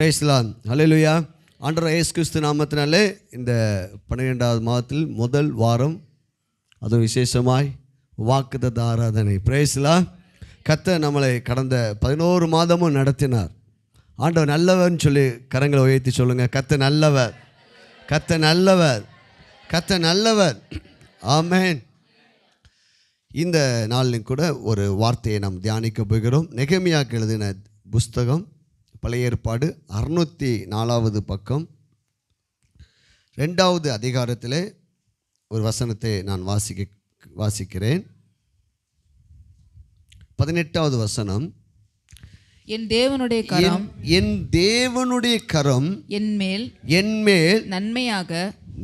Price the lord. ஹல்லேலூயா. ஆண்டவர் இயேசு கிறிஸ்து நாமத்தினாலே இந்த 12வது மாதத்தில் முதல் வாரம், அதுவும் விசேஷமாய் வாக்குத்தத்த ஆராதனை. Price the Lord. கர்த்தர் நம்மளை கடந்த 11 மாதமும் நடத்தினார். ஆண்டவர் நல்லவர்னு சொல்லி கரங்களை உயர்த்தி சொல்லுங்கள். கர்த்தர் நல்லவர், கர்த்தர் நல்லவர், கர்த்தர் நல்லவர். ஆமென். இந்த நாளிலும் கூட ஒரு வார்த்தையை நாம் தியானிக்க போகிறோம். நெகேமியாவுக்கு எழுதின புஸ்தகம், பழைய ஏற்பாடு 604வது பக்கம், 2வது அதிகாரத்திலே ஒரு வசனத்தை நான் வாசிக்கிறேன். 18வது வசனம். என் தேவனுடைய கரம், என் தேவனுடைய கரம் என்மேல்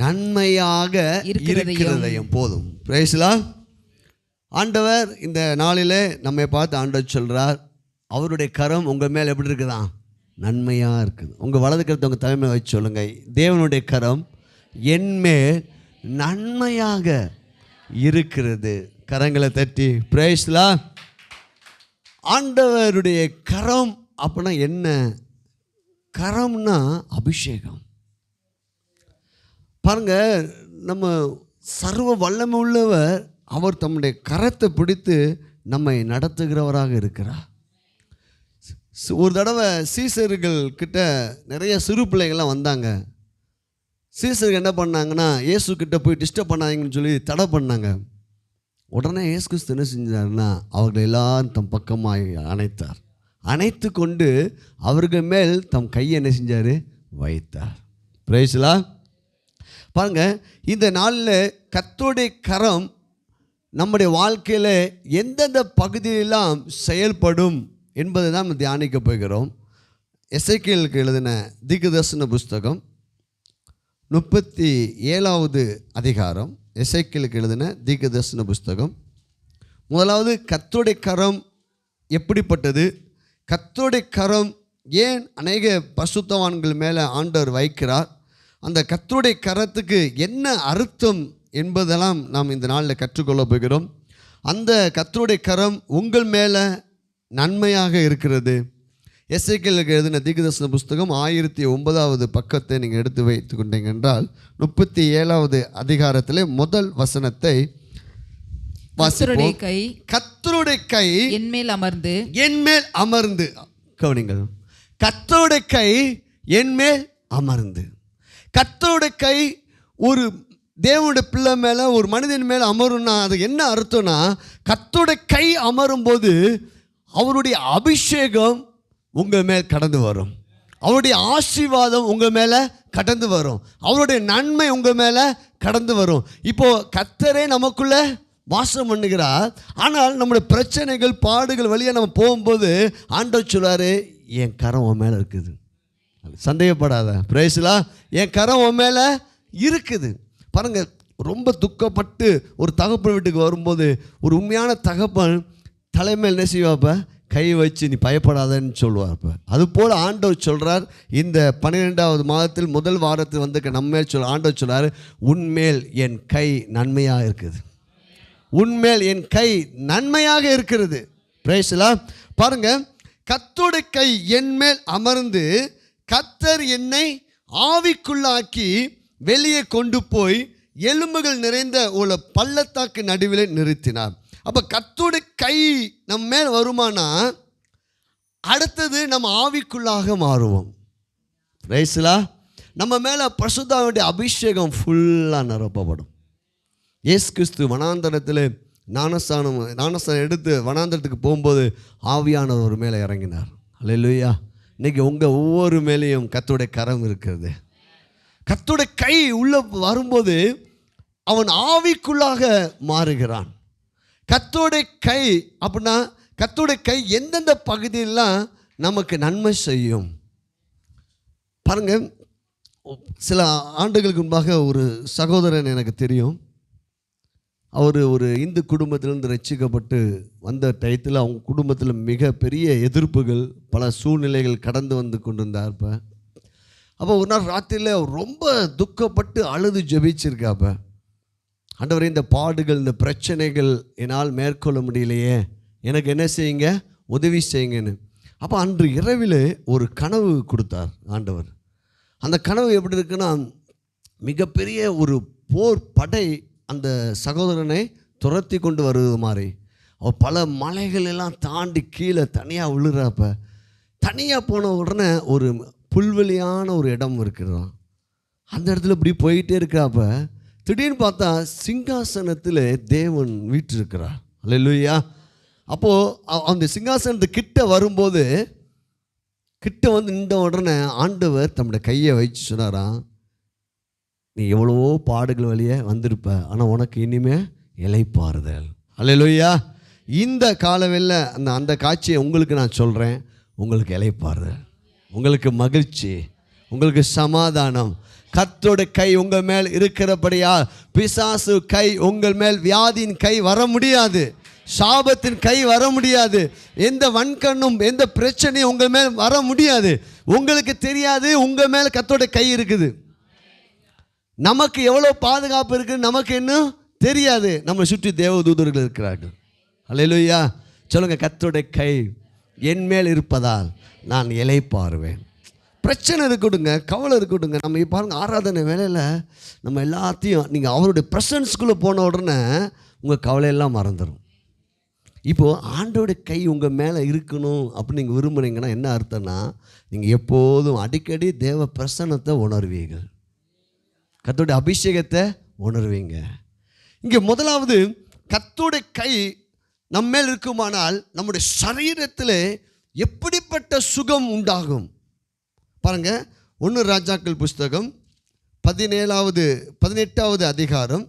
நன்மையாக இருக்கிறதையும். போதும். Price the Lord. ஆண்டவர் இந்த நாளிலே நம்மை பார்த்து ஆண்டவர் சொல்கிறார், அவருடைய கரம் உங்கள் மேல் எப்படி இருக்குதான்? நன்மையாக இருக்குது. உங்கள் வலது கருத்தை உங்கள் தலைமையை வச்சு சொல்லுங்கள், தேவனுடைய கரம் என்மேல் நன்மையாக இருக்கிறது. கரங்களை தட்டி பிரைஸ் தி லார்ட். ஆண்டவருடைய கரம் அப்படின்னா என்ன? கரம்னா அபிஷேகம். பாருங்க, நம்ம சர்வ வல்லமை உள்ளவர். அவர் தம்முடைய கரத்தை பிடித்து நம்மை நடத்துகிறவராக இருக்கிறார். ஒரு தடவை சீசர்கள் கிட்ட நிறைய சிறு பிள்ளைகள்லாம் வந்தாங்க. சீசர்கள் என்ன பண்ணாங்கன்னா, இயேசு கிட்ட போய் டிஸ்டர்ப் பண்ணாங்கன்னு சொல்லி தடை பண்ணாங்க. உடனே இயேசு கிறிஸ்து என்ன செஞ்சார்னா, அவர்கள் எல்லாரும் தம் பக்கமாக அணைத்தார். அணைத்து கொண்டு அவர்கள் மேல் தம் கையை என்ன செஞ்சார்? வைத்தார். Price the Lord. பாருங்க, இந்த நாளில் கர்த்தருடைய கரம் நம்முடைய வாழ்க்கையில் எந்தெந்த பகுதியெல்லாம் செயல்படும் என்பதை தான் நம்ம தியானிக்க போகிறோம். எசேக்கியேலுக்கு எழுதின தீர்க்கதரிசன புஸ்தகம் 37வது அதிகாரம். எசேக்கியேலுக்கு எழுதின தீர்க்கதரிசன புஸ்தகம். முதலாவது, கர்த்தருடைய கரம் எப்படிப்பட்டது? கர்த்தருடைய கரம் ஏன் அநேக பரிசுத்தவான்கள் மேலே ஆண்டவர் வைக்கிறார்? அந்த கர்த்தருடைய கரத்துக்கு என்ன அர்த்தம் என்பதெல்லாம் நாம் இந்த நாளில் கற்றுக்கொள்ள போகிறோம். அந்த கர்த்தருடைய கரம் உங்கள் மேலே நன்மையாக இருக்கிறது. எசேக்கியேலுக்கு எழுதின தீர்க்கதரிசன புஸ்தகம் 1009வது பக்கத்தை நீங்கள் எடுத்து வைத்து கொண்டீங்க என்றால் 37வது அதிகாரத்திலே முதல் வசனத்தை வாசிப்போம். கர்த்தருடைய கை என்மேல் அமர்ந்து, கவனிங்கள், கர்த்தருடைய கை என்மேல் அமர்ந்து. கர்த்தருடைய கை ஒரு தேவனுடைய பிள்ளை மேலே, ஒரு மனிதன் மேலே அமரும்னா அது என்ன அர்த்தம்னா, கர்த்தருடைய கை அமரும் போது அவருடைய அபிஷேகம் உங்கள் மேல் கடந்து வரும். அவருடைய ஆசீர்வாதம் உங்கள் மேலே கடந்து வரும். அவருடைய நன்மை உங்கள் மேலே கடந்து வரும். இப்போது கர்த்தரே நமக்குள்ளே வாசம் பண்ணுகிறார். ஆனால் நம்முடைய பிரச்சனைகள், பாடுகள் வழியாக நம்ம போகும்போது ஆண்டவர் சொல்றாரு, என் கரம் உன் மேலே இருக்குது, சந்தேகப்படாத. Price the Lord. என் கரம் உன் மேலே இருக்குது. பாருங்கள், ரொம்ப துக்கப்பட்டு ஒரு தகப்பன் வீட்டுக்கு வரும்போது ஒரு உண்மையான தகப்பன் தலைமையில் என்ன செய்வாப்ப? கை வச்சு நீ பயப்படாதன்னு சொல்லுவாப்ப. அதுபோல் ஆண்டவர் சொல்கிறார், இந்த 12வது மாதத்தில் முதல் வாரத்தில் வந்து நம்ம ஆண்டவர் சொல்கிறார், உன்மேல் என் கை நன்மையாக இருக்குது, உன்மேல் என் கை நன்மையாக இருக்கிறது. Price the Lord. பாருங்க, கர்த்தருடைய கை என்மேல் அமர்ந்து கர்த்தர் என்னை ஆவிக்குள்ளாக்கி வெளியே கொண்டு போய் எலும்புகள் நிறைந்த ஒரு பள்ளத்தாக்கு நடுவில் நிறுத்தினார். அப்போ கர்த்தருடைய கை நம்ம மேல் வருமானா அடுத்தது நம்ம ஆவிக்குள்ளாக மாறுவோம். Price the Lord. நம்ம மேலே பரிசுத்தாவினுடைய அபிஷேகம் ஃபுல்லாக நிரப்பப்படும். இயேசு கிறிஸ்து வனாந்தரத்தில் ஞானஸ்தானம் எடுத்து வனாந்தரத்துக்கு போகும்போது ஆவியானவர் ஒரு மேலே இறங்கினார். அல்லேலூயா. இன்றைக்கி உங்கள் ஒவ்வொரு மேலேயும் கர்த்தருடைய கரம் இருக்கிறது. கர்த்தருடைய கை உள்ள வரும்போது அவன் ஆவிக்குள்ளாக மாறுகிறான். கர்த்தருடைய கை அப்படின்னா, கர்த்தருடைய கை எந்தெந்த பகுதியெல்லாம் நமக்கு நன்மை செய்யும்? பாருங்க, சில ஆண்டுகளுக்கு முன்பாக ஒரு சகோதரன் எனக்கு தெரியும். அவர் ஒரு இந்து குடும்பத்திலிருந்து ரட்சிக்கப்பட்டு வந்த டயத்தில் அவங்க குடும்பத்தில் மிக பெரிய எதிர்ப்புகள், பல சூழ்நிலைகள் கடந்து வந்து கொண்டிருந்தார். அப்போ ஒரு நாள் ராத்திரியில் அவர் ரொம்ப துக்கப்பட்டு அழுது ஜெபிச்சிருக்காப்ப, ஆண்டவரே, இந்த பாடுகள், இந்த பிரச்சனைகள் என்னால் மேற்கொள்ள முடியலையே, எனக்கு என்ன செய்யுங்க, உதவி செய்யுங்கன்னு. அப்போ அன்று இரவில் ஒரு கனவு கொடுத்தார் ஆண்டவர். அந்த கனவு எப்படி இருக்குன்னா, மிகப்பெரிய ஒரு போர் படை அந்த சகோதரனை துரத்தி கொண்டு வருவது மாதிரி. அவள் பல மலைகள் எல்லாம் தாண்டி கீழே தனியாக விழுறப்ப, தனியாக போன உடனே ஒரு புல்வெளியான ஒரு இடம் இருக்கிறான். அந்த இடத்துல இப்படி போயிட்டே இருக்கிறப்ப திடீர்னு பார்த்தா சிங்காசனத்தில் தேவன் வீற்றிருக்கிறார். அல்லேலூயா. அப்போது அந்த சிங்காசனத்து கிட்ட வரும்போது, கிட்ட வந்து நின்ற உடனே ஆண்டவர் தம்முடைய கையை வச்சு சொன்னாராம், நீ எவ்வளவோ பாடுகள் வழியே வந்திருப்ப, ஆனால் உனக்கு இனிமே இளைப்பாறுதல். அல்லேலூயா. இந்த காலவெல்ல அந்த காட்சியை உங்களுக்கு நான் சொல்கிறேன். உங்களுக்கு இளைப்பாறுதல், உங்களுக்கு மகிழ்ச்சி, உங்களுக்கு சமாதானம். கர்த்தருடைய கை உங்கள் மேல் இருக்கிறபடியா பிசாசு கை உங்கள் மேல், வியாதியின் கை வர முடியாது, சாபத்தின் கை வர முடியாது, எந்த வன்கண்ணும் எந்த பிரச்சனையும் உங்கள் மேல் வர முடியாது. உங்களுக்கு தெரியாது உங்கள் மேல் கர்த்தருடைய கை இருக்குது. நமக்கு எவ்வளோ பாதுகாப்பு இருக்குது நமக்கு இன்னும் தெரியாது. நம்மளை சுற்றி தேவதூதர்கள் இருக்கிறார்கள். அல்லேலூயா. சொல்லுங்கள், கர்த்தருடைய கை என் மேல் இருப்பதால் நான் இளைப்பாறுவேன். பிரச்சனை இருக்கட்டுங்க, கவலை இருக்கட்டுங்க. நம்ம பாருங்கள், ஆராதனை வேலையில் நம்ம எல்லாத்தையும் நீங்கள் அவருடைய ப்ரெசன்ஸ்குள்ளே போன உடனே உங்கள் கவலையெல்லாம் மறந்துடும். இப்போது ஆண்டோடைய கை உங்கள் மேலே இருக்கணும் அப்படின்னு நீங்கள் விரும்புனீங்கன்னா என்ன அர்த்தம்னா, நீங்கள் எப்போதும் அடிக்கடி தேவ பிரசன்னத்தை உணர்வீர்கள், கர்த்தருடைய அபிஷேகத்தை உணர்வீங்க. இங்கே முதலாவது கர்த்தருடைய கை நம்ம மேல் இருக்குமானால் நம்முடைய சரீரத்தில் எப்படிப்பட்ட சுகம் உண்டாகும் பாருங்க. 1 ராஜாக்கள் புஸ்தகம் 18வது அதிகாரம்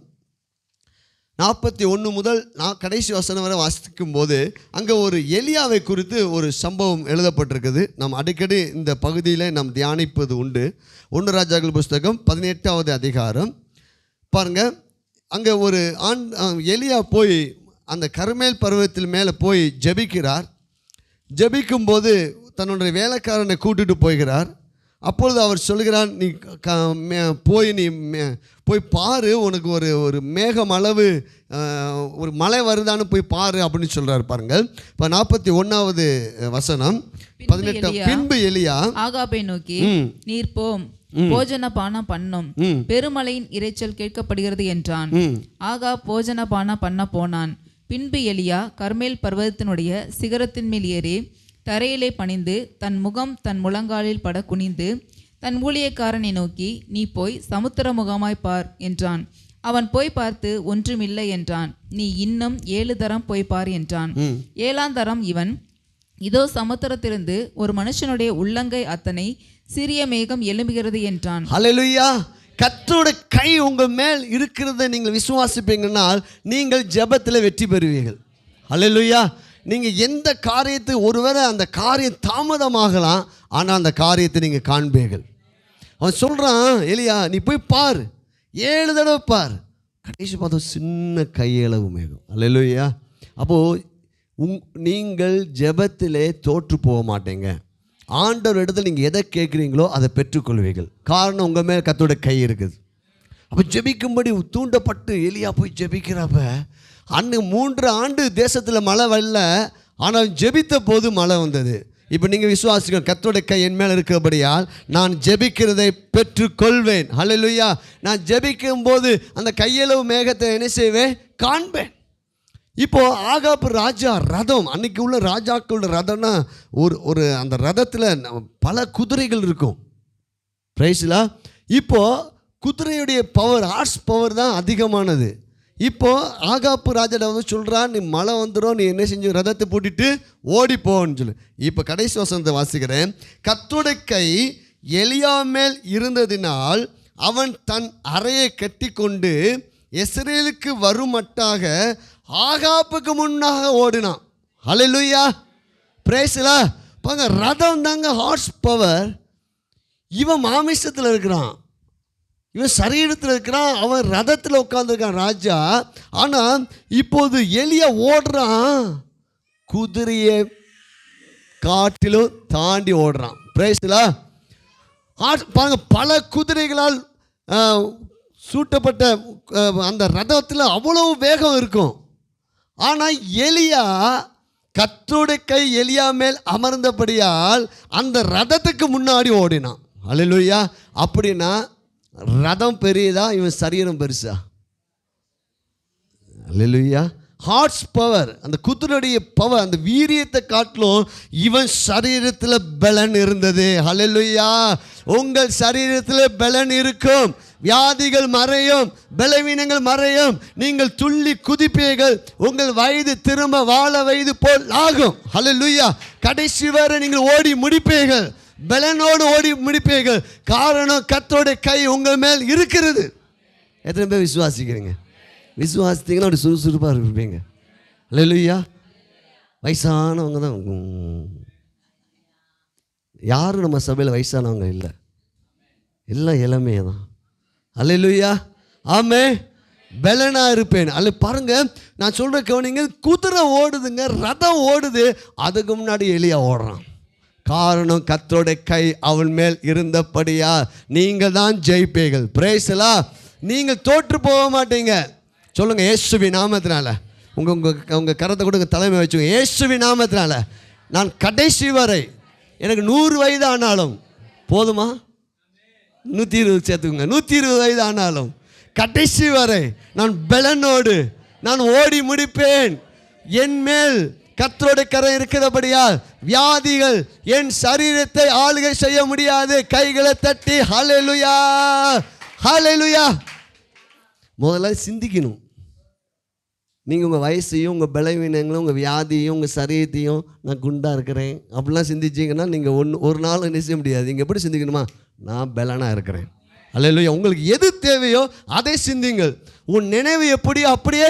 41 முதல் கடைசி வசனம் வரை வாசிக்கும் போது அங்கே ஒரு எலியாவை குறித்து ஒரு சம்பவம் எழுதப்பட்டிருக்குது. நாம் அடிக்கடி இந்த பகுதியில் நாம் தியானிப்பது உண்டு. 1 ராஜாக்கள் புஸ்தகம் 18வது அதிகாரம் பாருங்கள். அங்கே ஒரு எலியா போய் அந்த கர்மேல் பர்வதத்தில் மேலே போய் ஜெபிக்கிறார். ஜெபிக்கும்போது தன்னுடைய வேலைக்காரனை கூட்டிட்டு போகிறார். அப்பொழுது அவர் சொல்கிறார், நீ போய் பாரு, உனக்கு ஒரு மேகம் அளவு ஒரு மழை வருதான்னு போய் பாரு அப்படின்னு சொல்கிறார். பாருங்கள், இப்போ 41வது வசனம் 18. பின்பு எலியா ஆகாபை நோக்கி, நீர் போம், போஜன பானம் பண்ணும், பெருமழையின் இரைச்சல் கேட்கப்படுகிறது என்றான். ஆகா போஜன பானம் பண்ண போனான். பின்பு எலியா கர்மேல் பர்வதத்தினுடைய சிகரத்தின் மேல் ஏறி தரையிலே பணிந்து தன் முகம் தன் முழங்காலில் பட குனிந்து தன் ஊழியக்காரனை நோக்கி, நீ போய் சமுத்திர முகமாய் பார் என்றான். அவன் போய் பார்த்து ஒன்றுமில்லை என்றான். நீ இன்னும் 7 தரம் போய் பார் என்றான். 7ஆம் தரம் இவன், இதோ சமுத்திரத்திலிருந்து ஒரு மனுஷனுடைய உள்ளங்கை அத்தனை சிறிய மேகம் எழும்புகிறது என்றான். ஹல்லேலூயா. கர்த்தருடைய கை உங்கள் மேல் இருக்கிறத நீங்கள் விசுவாசிப்பீங்கன்னால் நீங்கள் ஜெபத்தில் வெற்றி பெறுவீர்கள். ஹல்லேலூயா. நீங்கள் எந்த காரியத்தை, ஒருவேளை அந்த காரியம் தாமதமாகலாம், ஆனால் அந்த காரியத்தை நீங்கள் காண்பீர்கள். அவன் சொல்கிறான், எலியா நீ போய் பார், 7 தடவை பார். கடைசி பார்த்தா சின்ன கையளவு மேகம். ஹல்லேலூயா. அப்போது நீங்கள் ஜெபத்திலே தோற்று போக மாட்டீங்க. ஆண்டவர் இடத்துல நீங்கள் எதை கேட்குறீங்களோ அதை பெற்றுக்கொள்வீர்கள். காரணம் உங்கள் மேல் கர்த்தருடைய கை இருக்குது. அப்போ ஜெபிக்கும்படி தூண்டப்பட்டு எலியா போய் ஜெபிக்கிறப்ப அன்னைக்கு 3 ஆண்டு தேசத்தில் மழை வரல, ஆனால் ஜெபித்த போது மழை வந்தது. இப்போ நீங்கள் விசுவாசிக்கணும், கர்த்தருடைய கை என் மேலே இருக்கிறபடியால் நான் ஜெபிக்கிறதை பெற்றுக்கொள்வேன். ஹல்லேலூயா. நான் ஜெபிக்கும் போது அந்த கையளவு மேகத்தை என்ன செய்வேன், காண்பேன். இப்போது ஆகாப்பு ராஜா ரதம், அன்றைக்கி உள்ள ராஜாக்களோட ரதம்னா ஒரு அந்த ரதத்தில் பல குதிரைகள் இருக்கும். பிரைஸ்லா. இப்போது குதிரையுடைய பவர், ஹார்ஸ் பவர் தான் அதிகமானது. இப்போது ஆகாப்பு ராஜாட வந்து சொல்கிறான், நீ மழை வந்துடும், நீ என்ன செஞ்சு ரதத்தை பூட்டிட்டு ஓடிப்போன்னு சொல்லு. இப்போ கடைசி வசனத்தை வாசிக்கிறேன். கர்த்தருடைய கை எலியா மேல் இருந்ததினால் அவன் தன் அறையை கட்டி கொண்டு இஸ்ரவேலுக்கு வருமட்டாக ஆகாப்புக்கு முன்னாக ஓடினான். ஹல்லேலூயா. பிரைஸ்லா. பாருங்க, ரதம் தாங்க ஹார்ஸ் பவர். இவன் மாமிசத்தில் இருக்கிறான், இவன் சரீரத்தில் இருக்கிறான், அவன் ரதத்தில் உட்காந்துருக்கான் ராஜா. ஆனால் இப்போது எலியா ஓடுறான், குதிரையை காட்டிலும் தாண்டி ஓடுறான். பிரைஸ்லா. பாருங்க, பல குதிரைகளால் சூட்டப்பட்ட அந்த ரதத்தில் அவ்வளவு வேகம் இருக்கும். ஆனால் எலியா கர்த்தருடைய கை எலியா மேல் அமர்ந்தபடியால் அந்த ரதத்துக்கு முன்னாடி ஓடினான். அல்லேலூயா. அப்படின்னா ரதம் பெரியதா, இவன் சரீரம் பெருசா? அல்லேலூயா. ஹார்ஸ் பவர், அந்த குதிரையுடைய பவர், அந்த வீரியத்தை காட்டிலும் இவன் சரீரத்தில் பலன் இருந்தது. அல்லேலூயா. உங்கள் சரீரத்தில் பலன் இருக்கும். வியாதிகள் மறையும், பலவீனங்கள் மறையும். நீங்கள் துள்ளி குதிப்பீர்கள். உங்கள் வயது திரும்ப வாழ வயது போல் ஆகும். அல்லேலூயா. கடைசி வரை நீங்கள் ஓடி முடிப்பீர்கள், பலனோடு ஓடி முடிப்பீர்கள். காரணம் கர்த்தருடைய கை உங்கள் மேல் இருக்கிறது. எத்தனை பேர் விசுவாசிக்கிறீங்க? விசுவாசித்தீங்கன்னா அப்படி சுறுசுறுப்பாக இருப்பீங்க. அல்லேலூயா. வயசானவங்க தான். யாரும் நம்ம சபையில் வயசானவங்க இல்லை, எல்லாம் இளமையை தான். அல்லேலூயா. ஆமே. பலனாக இருப்பேன். அல்ல பாருங்க, நான் சொல்கிற கவனிங்க. குதிரை ஓடுதுங்க, ரதம் ஓடுது. அதுக்கு முன்னாடி எலியா ஓடுறான். காரணம் கர்த்தருடைய கை அவன் மேல் இருந்தபடியா நீங்கள் தான் ஜெயிப்பீர்கள். Price the Lord. நீங்கள் தோற்று போக மாட்டீங்க. சொல்லுங்க, இயேசுவின் நாமத்தினால. உங்கள் கரத்தை கொடுங்க, தலைமை வச்சுங்க. இயேசுவின் நாமத்தினால நான் கடைசி வரை, எனக்கு 100 வயது ஆனாலும் போதுமா? 120 சேர்த்துக்குங்க. 120 வயது ஆனாலும் கடைசி வரை நான் பலனோடு நான் ஓடி முடிப்பேன். என் மேல் கர்த்தருடைய கரம் இருக்கிறபடியால் வியாதிகள் என் சரீரத்தை ஆளுகை செய்ய முடியாது. கைகளை தட்டி ஹல்லேலூயா, ஹல்லேலூயா. முதல்ல சிந்திக்கணும். நீங்கள் உங்கள் வயசையும், உங்கள் பலவீனங்களும், உங்கள் வியாதியும், உங்கள் சரீரத்தையும், நான் குண்டாக இருக்கிறேன் அப்படிலாம் சிந்திச்சிங்கன்னா நீங்கள் ஒரு நாள் என்ன செய்ய முடியாது. நீங்கள் எப்படி சிந்திக்கணுமா? நான் பலனாக இருக்கிறேன். அல்லேலூயா. உங்களுக்கு எது தேவையோ அதை சிந்திங்கள். உன் நினைவு எப்படியோ அப்படியே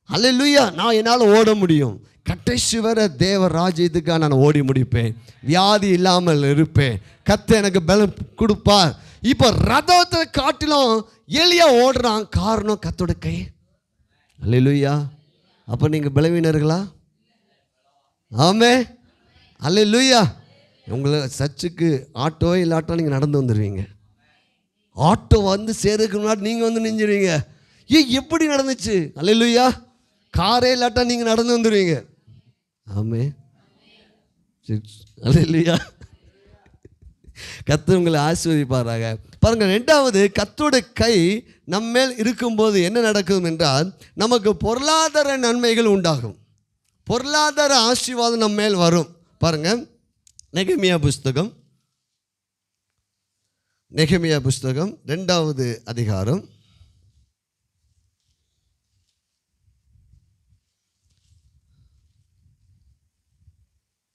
அல்லேலூயா. நான் என்னால் ஓட முடியும். கடைசி வரை தேவ ராஜ்யத்துக்காக நான் ஓடி முடிப்பேன். வியாதி இல்லாமல் இருப்பேன். கர்த்தர் எனக்கு பலம் கொடுப்பார். இப்போ ரதத்தை காட்டிலும் எலியா ஓடுறான். காரணம் கர்த்தருடைய கை. அல்லேலூயா. அப்போ நீங்கள் பலவீனர்களா? ஆமே. அல்லேலூயா. உங்களை சர்ச்சுக்கு ஆட்டோ இல்லாட்டோ நீங்கள் நடந்து வந்துடுவீங்க. ஆட்டோ வந்து சேருக்கு முன்னாடி நீங்கள் வந்து நிஞ்சிடுவீங்க. எப்படி நடந்துச்சு? அல்லேலூயா. காரே இல்லாட்டா நீங்கள் நடந்து வந்துடுவீங்க. ஆமே. அல்லேலூயா. கர்த்தர் உங்களை ஆசீர்வதிப்பாராக. பாருங்க, 2வது, கர்த்தருடைய கை நம்மேல் இருக்கும்போது என்ன நடக்கும் என்றால் நமக்கு பொருளாதார நன்மைகள் உண்டாகும். பொருளாதார ஆசீர்வாதம் நம்ம மேல் வரும். பாருங்க, நெகமியா புஸ்தகம் 2வது அதிகாரம்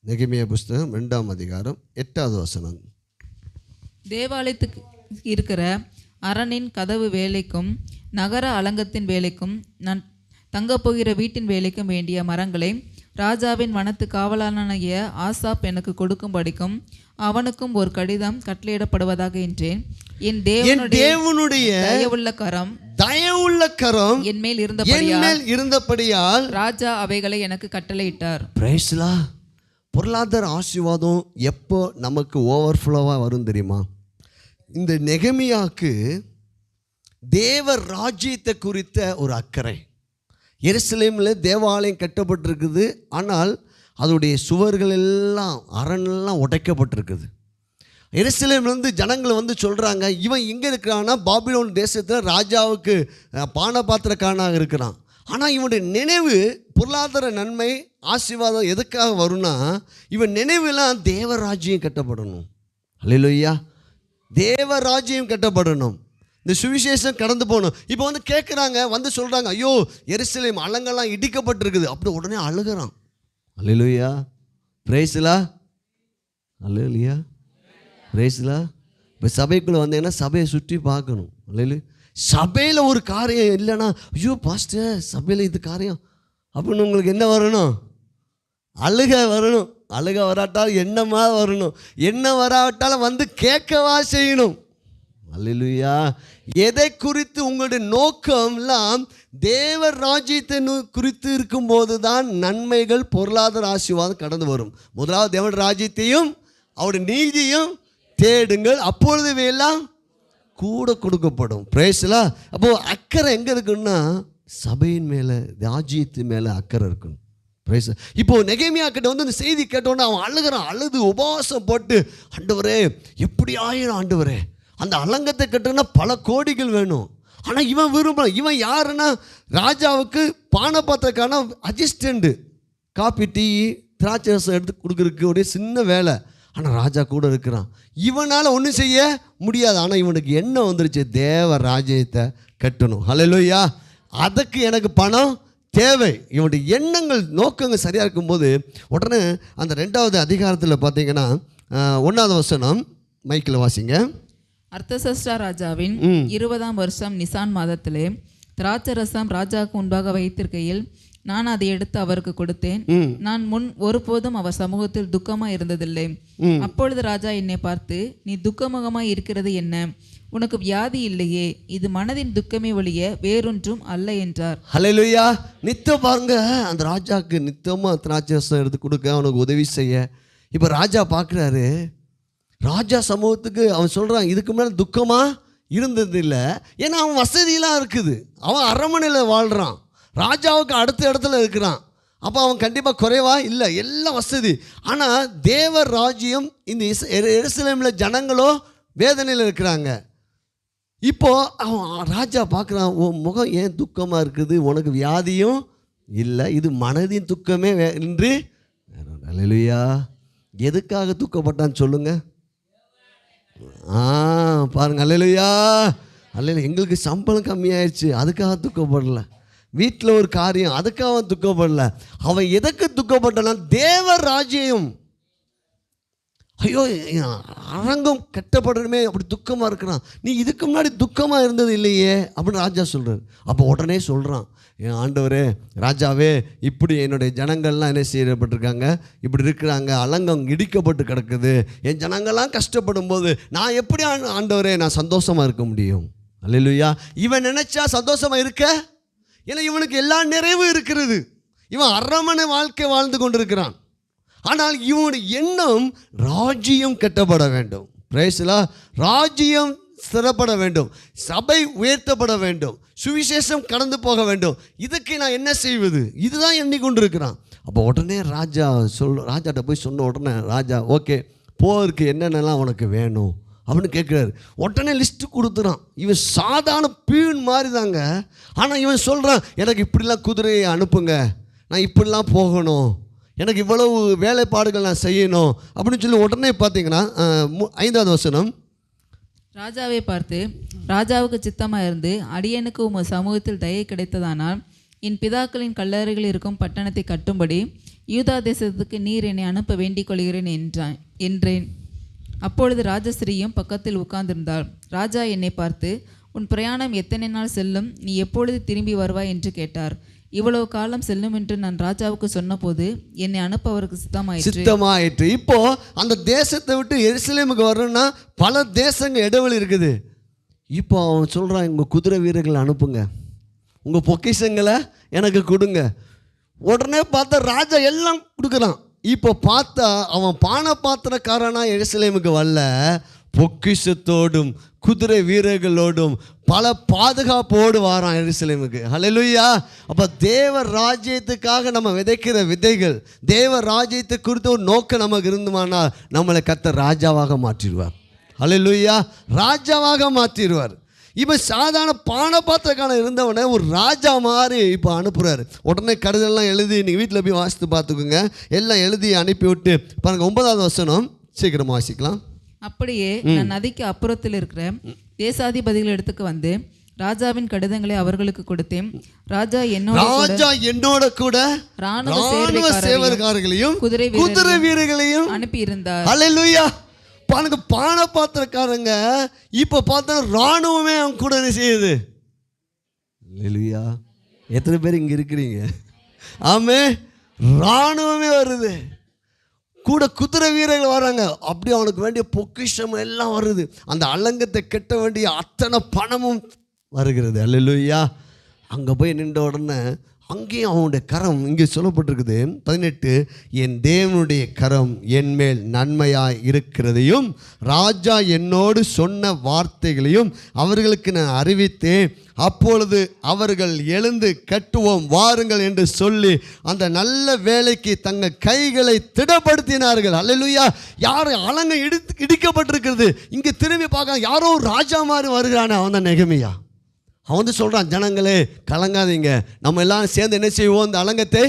2ஆம் அதிகாரம் 8வது வசனம். தேவாலயத்துக்கு இருக்கிற அரணின் கதவு வேலைக்கும் நகர அலங்கத்தின் வேலைக்கும் நான் தங்கப்போகிற வீட்டின் வேலைக்கும் வேண்டிய மரங்களை ராஜாவின் வனத்து காவலாளனாகிய ஆசாப் எனக்கு கொடுக்கும்படிக்கும் அவனுக்கும் ஒரு கடிதம் கட்டளையிடப்படுவதாக என்றேன். என் தேவனுடைய தயவுள்ள கரம் என் மேல் இருந்தபடியால் ராஜா அவைகளை எனக்கு கட்டளையிட்டார். Price the Lord. பொருளாதார ஆசீர்வாதம் எப்போ நமக்கு ஓவர்ஃப்ளோவாக வரும் தெரியுமா? இந்த நெகமியாவுக்கு தேவ ராஜ்யத்தை குறித்த ஒரு அக்கறை. எருசலேமில் தேவாலயம் கட்டப்பட்டிருக்குது. ஆனால் அதோடைய சுவர்கள் எல்லாம், அரணெல்லாம் உடைக்கப்பட்டிருக்குது. எருசலேம்லேருந்து ஜனங்கள் வந்து சொல்கிறாங்க, இவன் எங்கே இருக்கிறான்னா பாபிலோன் தேசத்தில் ராஜாவுக்கு பானபாத்திரக்காரனாக இருக்கிறான். ஆனால் இவனுடைய நினைவு, பொருளாதார நன்மை, ஆசீர்வாதம் எதுக்காக வரும்னா, இவன் நினைவுலாம் தேவராஜ்யம் கட்டப்படணும். அல்லேலூயா. தேவராஜ்யம் கட்டப்படணும். இந்த சுவிசேஷம் கடந்து போகணும். இப்போ வந்து கேட்குறாங்க, வந்து சொல்கிறாங்க, ஐயோ எருசலேம் அலங்கெல்லாம் இடிக்கப்பட்டிருக்குது. அப்படி உடனே அழுகிறான். Hallelujah. Praise the lord. Hallelujah. Praise the lord. இப்போ சபைக்குள்ளே வந்தீங்கன்னா சபையை சுற்றி பார்க்கணும். அல்லேலூயா. சபையில் ஒரு காரியம் இல்லைன்னா, ஐயோ பாஸ்டர் சபையில் இது காரியம் அப்படின்னு உங்களுக்கு என்ன வரணும்? அழுக வரணும். அழுக வராட்டாலும் என்னமா வரணும். என்ன வராட்டாலும் வந்து கேட்கவா செய்யணும். அல்லேலூயா. எதை குறித்து உங்களுடைய நோக்கம்லாம் தேவ ராஜ்யத்தை குறித்து இருக்கும்போது தான் நன்மைகள், பொருளாதார ஆசீர்வாதம் கடந்து வரும். முதலாவது தேவ ராஜ்யத்தையும் அவருடைய நீதியும் தேடுங்கள், அப்பொழுது எல்லாம் கூட கொடுக்கப்படும். Price the Lord. அப்போது அக்கறை எங்கே இருக்குன்னா, சபையின் மேலே, ராஜ்யத்து மேலே அக்கறை இருக்கணும். பிரைஸ். இப்போ நெகேமியா கிட்ட வந்து இந்த செய்தி கேட்டோன்னே அவன் அழுகிறான். அழுது உபவாசம் போட்டு, ஆண்டவரே எப்படி ஆயிரும் ஆண்டவரே, அந்த அலங்கத்தை கட்டுனா பல கோடிகள் வேணும். ஆனால் இவன் விரும்பல. இவன் யாருன்னா ராஜாவுக்கு பானபாத்திரக்கான அசிஸ்டண்ட்டு, காப்பி டீ திராட்சை ரசம் எடுத்து கொடுக்குறதுக்கு ஒரு சின்ன வேலை. ஆனால் ராஜா கூட இருக்கிறான். இவனால் ஒன்றும் செய்ய முடியாது. ஆனால் இவனுக்கு எண்ணம் வந்துருச்சு, தேவ ராஜ்யத்தை கட்டணும். ஹல்லேலூயா. அதுக்கு எனக்கு பணம் தேவை. இவனுடைய எண்ணங்கள் நோக்கங்கள் சரியாக இருக்கும்போது உடனே அந்த 2வது அதிகாரத்தில் பார்த்தீங்கன்னா 1வது வசனம் மைக்கில் வாசிங்க. அர்த்தசஷ்டா ராஜாவின் 20ஆம் வருஷம் நிசான் மாதத்திலே திராட்சரசம் ராஜாவுக்கு முன்பாக வைத்திருக்கையில் நான் அதை எடுத்து அவருக்கு கொடுத்தேன். நான் முன் ஒருபோதும் அவர் சமூகத்தில் துக்கமாய் இருந்ததில்லை. அப்பொழுது ராஜா என்னை பார்த்து, நீ துக்கமுகமாய் இருக்கிறது என்ன? உனக்கு வியாதி இல்லையே, இது மனதின் துக்கமே ஒழிய வேறொன்றும் அல்ல என்றார். ஹல்லேலூயா. நித்தம் பாருங்க, அந்த ராஜாவுக்கு நித்தமாக திராட்சரசம் எடுத்து கொடுக்க, அவனுக்கு உதவி செய்ய. இப்போ ராஜா பார்க்குறாரு, ராஜா சமூகத்துக்கு அவன் சொல்கிறான், இதுக்கு மேலே துக்கமாக இருந்தது இல்லை. ஏன்னா அவன் வசதியெலாம் இருக்குது, அவன் அரண்மனையில் வாழ்கிறான், ராஜாவுக்கு அடுத்த இடத்துல இருக்கிறான். அப்போ அவன் கண்டிப்பாக குறைவா இல்லை, எல்லாம் வசதி. ஆனால் தேவ ராஜ்யம் இந்த எருசலேமில் ஜனங்களோ வேதனையில் இருக்கிறாங்க. இப்போது அவன் ராஜா பார்க்குறான், உன் முகம் ஏன் துக்கமாக இருக்குது, உனக்கு வியாதியும் இல்லை, இது மனதின் துக்கமே என்று. அல்லேலூயா. எதுக்காக துக்கப்பட்டான்னு சொல்லுங்கள். பாருங்க. அல்லேலூயா. அல்லேலூயா. எங்களுக்கு சம்பளம் கம்மியாயிடுச்சு, அதுக்காக துக்கப்படல. வீட்டில் ஒரு காரியம், அதுக்காக அவன் துக்கப்படல. அவன் எதுக்கு துக்கப்பட்டானா, தேவ ராஜ்யம். ஐயோ அரங்கம் கட்டப்படணுமே, அப்படி துக்கமாக இருக்கிறான். நீ இதுக்கு முன்னாடி துக்கமாக இருந்தது இல்லையே அப்படின்னு ராஜா சொல்கிறார். அப்போ உடனே சொல்கிறான், என் ஆண்டவரே ராஜாவே, இப்படி என்னுடைய ஜனங்கள்லாம் என்ன செய்யப்பட்டிருக்காங்க, இப்படி இருக்கிறாங்க, அலங்கம் இடிக்கப்பட்டு கிடக்குது, என் ஜனங்கள்லாம் கஷ்டப்படும் போது நான் எப்படி ஆண்டவரே நான் சந்தோஷமாக இருக்க முடியும்? அல்லேலூயா. இவன் நினச்சா சந்தோஷமாக இருக்க, ஏன்னா இவனுக்கு எல்லா நிறைவும் இருக்கிறது. இவன் அரண்மனை வாழ்க்கை வாழ்ந்து கொண்டிருக்கிறான். ஆனால் இவனுடைய எண்ணம் ராஜ்யம் கட்டப்பட வேண்டும். பிரைஸ்லா. ராஜ்யம் ஸ்திரப்பட வேண்டும், சபை உயர்த்தப்பட வேண்டும், சுவிசேஷம் கடந்து போக வேண்டும். இதுக்கு நான் என்ன செய்வது, இதுதான் எண்ணிக்கொண்டிருக்கிறான். அப்போ உடனே ராஜாட்ட போய் சொன்ன உடனே ராஜா, ஓகே போருக்கு என்னென்னலாம் உனக்கு வேணும் அப்படின்னு கேட்குறாரு. உடனே லிஸ்ட்டு கொடுத்துறான். இவன் சாதாரண பீன் மாதிரி தாங்க. ஆனால் இவன் சொல்கிறான், எனக்கு இப்படிலாம் குதிரையை அனுப்புங்க, நான் இப்படிலாம் போகணும், எனக்கு இவ்வளவு வேலைப்பாடுகள் நான் செய்யணும் அப்படின்னு சொல்லி உடனே பார்த்தீங்கன்னா 5வது வசனம். ராஜாவை பார்த்து, ராஜாவுக்கு சித்தமாக இருந்து அடியனுக்கு உமது சமூகத்தில் தயை கிடைத்ததானால் என் பிதாக்களின் கல்லறைகள் இருக்கும் பட்டணத்தை கட்டும்படி யூதா தேசத்துக்கு நீர் என்னை அனுப்ப வேண்டிக் கொள்கிறேன் என்றேன். அப்பொழுது ராஜஸ்ரீயும் பக்கத்தில் உட்கார்ந்திருந்தாள். ராஜா என்னை பார்த்து, உன் பிரயாணம் எத்தனை நாள் செல்லும், நீ எப்பொழுது திரும்பி வருவாய் என்று கேட்டார். இவ்வளவு காலம் செல்லும் என்று நான் ராஜாவுக்கு சொன்னபோது என்னை அனுப்ப அவருக்கு சித்தமாயிற்று. இப்போ அந்த தேசத்தை விட்டு எருசலேமுக்கு வரணும்னா பல தேசங்கள் இடைவெளி இருக்குது. இப்போ அவன் சொல்கிறான், உங்கள் குதிரை வீரர்களை அனுப்புங்க, உங்கள் பொக்கிஷங்களை எனக்கு கொடுங்க. உடனே பார்த்தா ராஜா எல்லாம் கொடுக்குறான். இப்போ பார்த்தா அவன் பானபாத்திரக்காரனா எருசலேமுக்கு வரல, பொக்கிஷத்தோடும் குதிரை வீரர்களோடும் பல பாதுகாப்போடு வாரான் எருசலேமுக்கு. ஹல்லேலூயா. அப்போ தேவ ராஜ்யத்துக்காக நம்ம விதைக்கிற விதைகள், தேவ ராஜ்யத்தை குறித்த ஒரு நோக்கம் நமக்கு இருந்துமானால் நம்மளை கர்த்தர் ராஜாவாக மாற்றிடுவார். ஹல்லேலூயா. ராஜாவாக மாற்றிடுவார். இப்போ சாதாரண பானபாத்திரக்காரன் இருந்தவனை ஒரு ராஜா மாதிரி இப்போ அனுப்புகிறாரு. உடனே கடிதம்லாம் எழுதி நீங்கள் வீட்டில் போய் வாசித்து பார்த்துக்குங்க. எல்லாம் எழுதி அனுப்பிவிட்டு பாருங்கள் 9வது வசனம் சீக்கிரமாக வாசிக்கலாம். அப்படியே நான் நதிக்கு அப்புறத்தில் இருக்கிற தேசாதிபதிகள் இடத்துக்கு வந்து ராஜாவின் கடிதங்களை அவர்களுக்கு கொடுத்தேன். ராஜா என்னோட கூட ராணுவ சேவகர்களையும் குதிரை வீரர்களையும் அனுப்பி இருந்தார். அல்லேலூயா. பாருங்க, பானபாத்திரக்காரங்க இப்போ பார்த்தா ராணுவமே அவன் கூட என்ன செய்யுது. அல்லேலூயா. எத்தனை பேர் இங்கே இருக்கிறீங்க? ஆமே. ராணுவமே வருது, கூட குதிரை வீரர்கள் வராங்க. அப்படி அவனுக்கு வேண்டிய பொக்கிஷம் எல்லாம் வருது. அந்த அலங்கத்தை கட்ட வேண்டிய அத்தனை பணமும் வருகிறது. அல்லேலூயா. அங்கே போய் நின்ற உடனே அங்கேயும் அவனுடைய கரம் இங்கே சொல்லப்பட்டிருக்குது 18, என் தேவனுடைய கரம் என்மேல் நன்மையாய் இருக்கிறதையும் ராஜா என்னோடு சொன்ன வார்த்தைகளையும் அவர்களுக்கு நான் அறிவித்தேன். அப்பொழுது அவர்கள் எழுந்து கட்டுவோம் வாருங்கள் என்று சொல்லி அந்த நல்ல வேலைக்கு தங்கள் கைகளை திடப்படுத்தினார்கள். அல்லேலூயா. யார் அலங்க இடிக்கப்பட்டிருக்கிறது. இங்கே திரும்பி பார்க்க யாரோ ராஜா மாதிரி வருகிறானே, அவன் தான் நெகமியா. அவன் வந்து சொல்கிறான், ஜனங்களே கலங்காதீங்க, நம்ம எல்லாம் சேர்ந்து என்ன செய்வோம், இந்த அலங்கத்தை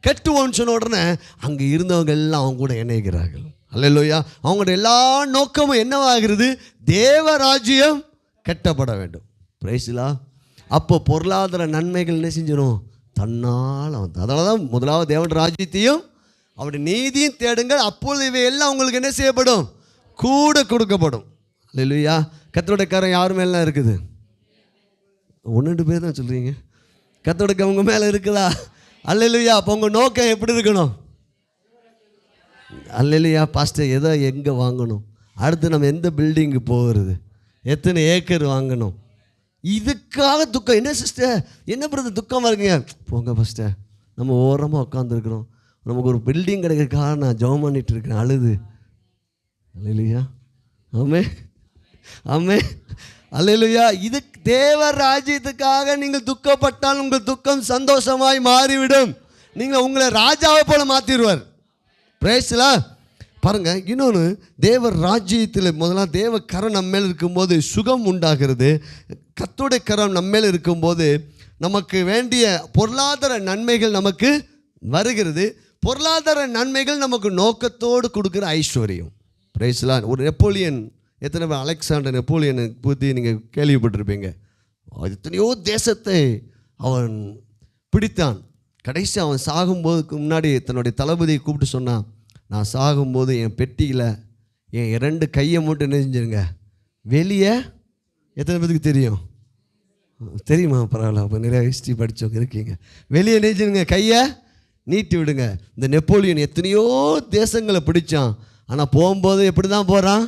கட்டுவோம்னு சொன்ன உடனே அங்கே இருந்தவங்க எல்லாம் அவங்க கூட இணைகிறார்கள். அல்லேலூயா. அவங்களோட எல்லா நோக்கமும் என்னவாகிறது, தேவராஜ்யம் கட்டப்பட வேண்டும். பிரைஸ்லா. அப்போ பொருளாதார நன்மைகள் என்ன செஞ்சிடும், தன்னால் வந்து. அதனால தான் முதலாவது தேவன் ராஜ்யத்தையும் அவருடைய நீதியும் தேடுங்கள், அப்பொழுது இவை எல்லாம் உங்களுக்கு என்ன செய்யப்படும், கூட கொடுக்கப்படும். அல்லேலூயா. கர்த்தருடைய கரம் யார் மேலாம் இருக்குது? 1-2 பேர் தான் சொல்கிறீங்க. கர்த்தருடைய உங்கள் மேலே இருக்குதா? அல்லேலூயா. அப்போ உங்கள் நோக்கம் எப்படி இருக்கணும்? அல்லேலூயா. பாஸ்டர் எதை எங்கே வாங்கணும், அடுத்து நம்ம எந்த பில்டிங்கு போகிறது, எத்தனை ஏக்கர் வாங்கணும், இதுக்காக துக்கம். என்ன சிஸ்டர், என்ன பிரதர் துக்கமாக இருக்குங்க? போங்க பாஸ்டர், நம்ம ஓரமாக உட்காந்துருக்குறோம், நமக்கு ஒரு பில்டிங் கிடைக்கிறதுக்காக நான் ஜெபம் பண்ணிட்டு இருக்கேன், அழுது. அல்லேலூயா. ஆமே ஆமே. அல்லேலூயா. இது தேவ ராஜ்யத்துக்காக நீங்கள் துக்கப்பட்டால் உங்கள் துக்கம் சந்தோஷமாய் மாறிவிடும். நீங்கள் உங்களை ராஜாவை போல மாற்றிடுவார். பிரேஸ்லா. பாருங்க, இன்னொன்று, தேவ ராஜ்யத்தில் முதல்ல தேவ கரம் நம்ம மேல் இருக்கும்போது சுகம் உண்டாகிறது. கர்த்தருடைய கரம் நம்ம மேல் இருக்கும்போது நமக்கு வேண்டிய பொருளாதார நன்மைகள் நமக்கு வருகிறது. பொருளாதார நன்மைகள் நமக்கு நோக்கத்தோடு கொடுக்குற ஐஸ்வர்யம். பிரேஸ்லா. ஒரு நெப்போலியன், எத்தனை பேர் அலெக்சாண்டர் நெப்போலியனை பற்றி நீங்கள் கேள்விப்பட்டிருப்பீங்க. எத்தனையோ தேசத்தை அவன் பிடித்தான். கடைசி அவன் சாகும்போதுக்கு முன்னாடி தன்னுடைய தளபதியை கூப்பிட்டு சொன்னான், நான் சாகும்போது என் பெட்டியில் என் 2 கையை மட்டும் என்ன செஞ்சுருங்க வெளியே. எத்தனை பேருக்கு தெரியும்? தெரியுமா? பரவாயில்ல, அப்போ நிறைய ஹிஸ்ட்ரி படித்தவங்க இருக்கீங்க. வெளியே நினைச்சுருங்க, கையை நீட்டி விடுங்க. இந்த நெப்போலியன் எத்தனையோ தேசங்களை பிடிச்சான், ஆனால் போகும்போது எப்படி தான் போகிறான்,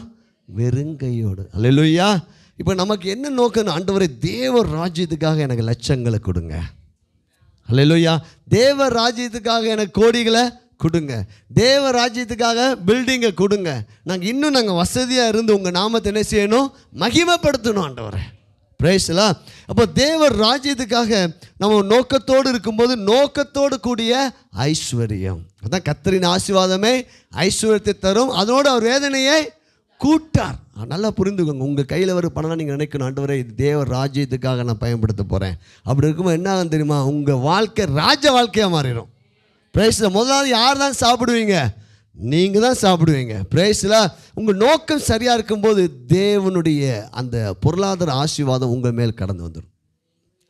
வெறுங்கையோடு. அல்லேலூயா. இப்போ நமக்கு என்ன நோக்கம், ஆண்டவரே தேவ ராஜ்யத்துக்காக எனக்கு லட்சங்களை கொடுங்க. அல்லேலூயா. தேவ ராஜ்யத்துக்காக எனக்கு கோடிகளை கொடுங்க. தேவ ராஜ்யத்துக்காக பில்டிங்கை கொடுங்க. நாங்கள் வசதியாக இருந்து உங்கள் நாமத்தை என்ன செய்யணும், மகிமைப்படுத்தணும் ஆண்டவரே. பிரைஸ்லா. அப்போ தேவ ராஜ்யத்துக்காக நம்ம நோக்கத்தோடு இருக்கும்போது நோக்கத்தோடு கூடிய ஐஸ்வர்யம். அதான் கர்த்தரின் ஆசீர்வாதமே ஐஸ்வர்யத்தை தரும், அதனோடு அவர் வேதனையை கூட்டார். நல்லா புரிந்துக்கோங்க. உங்கள் கையில் வர பணம் நீங்கள் நினைக்கணும், ஆண்டவரே இது தேவ ராஜ்யத்துக்காக நான் பயன்படுத்த போகிறேன். அப்படி இருக்கும்போது என்ன ஆகும் தெரியுமா, உங்கள் வாழ்க்கை ராஜ வாழ்க்கையாக மாறிடும். பிரைஸ்ல. முதலாவது யார் தான் சாப்பிடுவீங்க, நீங்கள் தான் சாப்பிடுவீங்க. பிரைஸ்ல. உங்கள் நோக்கம் சரியாக இருக்கும்போது தேவனுடைய அந்த பொருளாதார ஆசீர்வாதம் உங்கள் மேல் கடந்து வந்துடும்.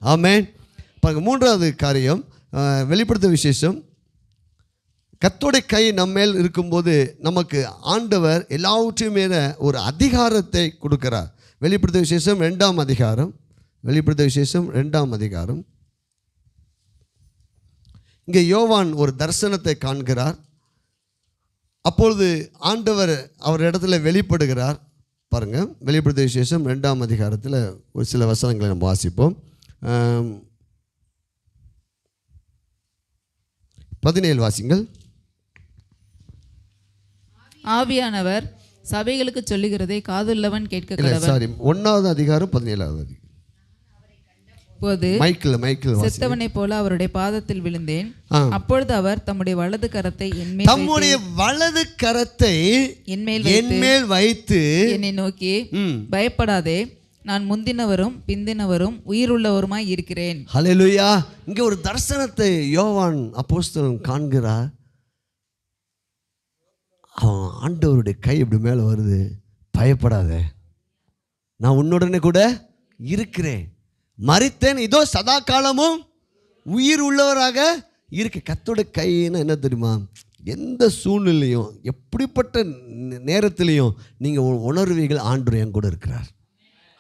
ஆமென். பாருங்க, 3வது காரியம், வெளிப்படுத்த விசேஷம். கர்த்தருடைய கை நம்ம மேல் இருக்கும்போது நமக்கு ஆண்டவர் எல்லாவற்றையும் மேல ஒரு அதிகாரத்தை கொடுக்கிறார். வெளிப்படுத்த விசேஷம் 2ஆம் அதிகாரம். வெளிப்படுத்த விசேஷம் 2ஆம் அதிகாரம். இங்கே யோவான் ஒரு தரிசனத்தை காண்கிறார். அப்பொழுது ஆண்டவர் அவர் இடத்துல வெளிப்படுகிறார். பாருங்க, வெளிப்படுத்த விசேஷம் 2ஆம் அதிகாரத்தில் ஒரு சில வசனங்களை நம்ம வாசிப்போம். 17 வாசிங்கள். ஆவியானவர் சபைகளுக்கு சொல்லுகிறதை காதுள்ளவன் கேட்க கடவன். 1ஆவது அதிகாரம் 17வது அதிகாரம். போது மைக்கேல் செத்தவனை போல அவருடைய பாதத்தில் விழுந்தேன். அப்பொழுது அவர் தம்முடைய வலது கரத்தை என்மேல் வைத்து என்னை நோக்கி, பயப்படாதே, நான் முந்தினவரும் பிந்தினவரும் உயிருள்ளவருமாய் இருக்கிறேன். ஹல்லேலூயா. இங்கே ஒரு தரிசனத்தை யோவான் அப்போஸ்தலன் காண்கிறார். அவன் ஆண்டவருடைய கை இப்படி மேலே வருது, பயப்படாதே, நான் உன்னுடனே கூட இருக்கிறேன், மரித்தேன், இதோ சதா காலமும் உயிர் உள்ளவராக இருக்க. கர்த்தருடைய கைன்னு என்ன தெரியுமா, எந்த சூழ்நிலையும் எப்படிப்பட்ட நேரத்திலையும் நீங்கள் உணர்வீர்கள், ஆண்டவர் என் கூட இருக்கிறார்.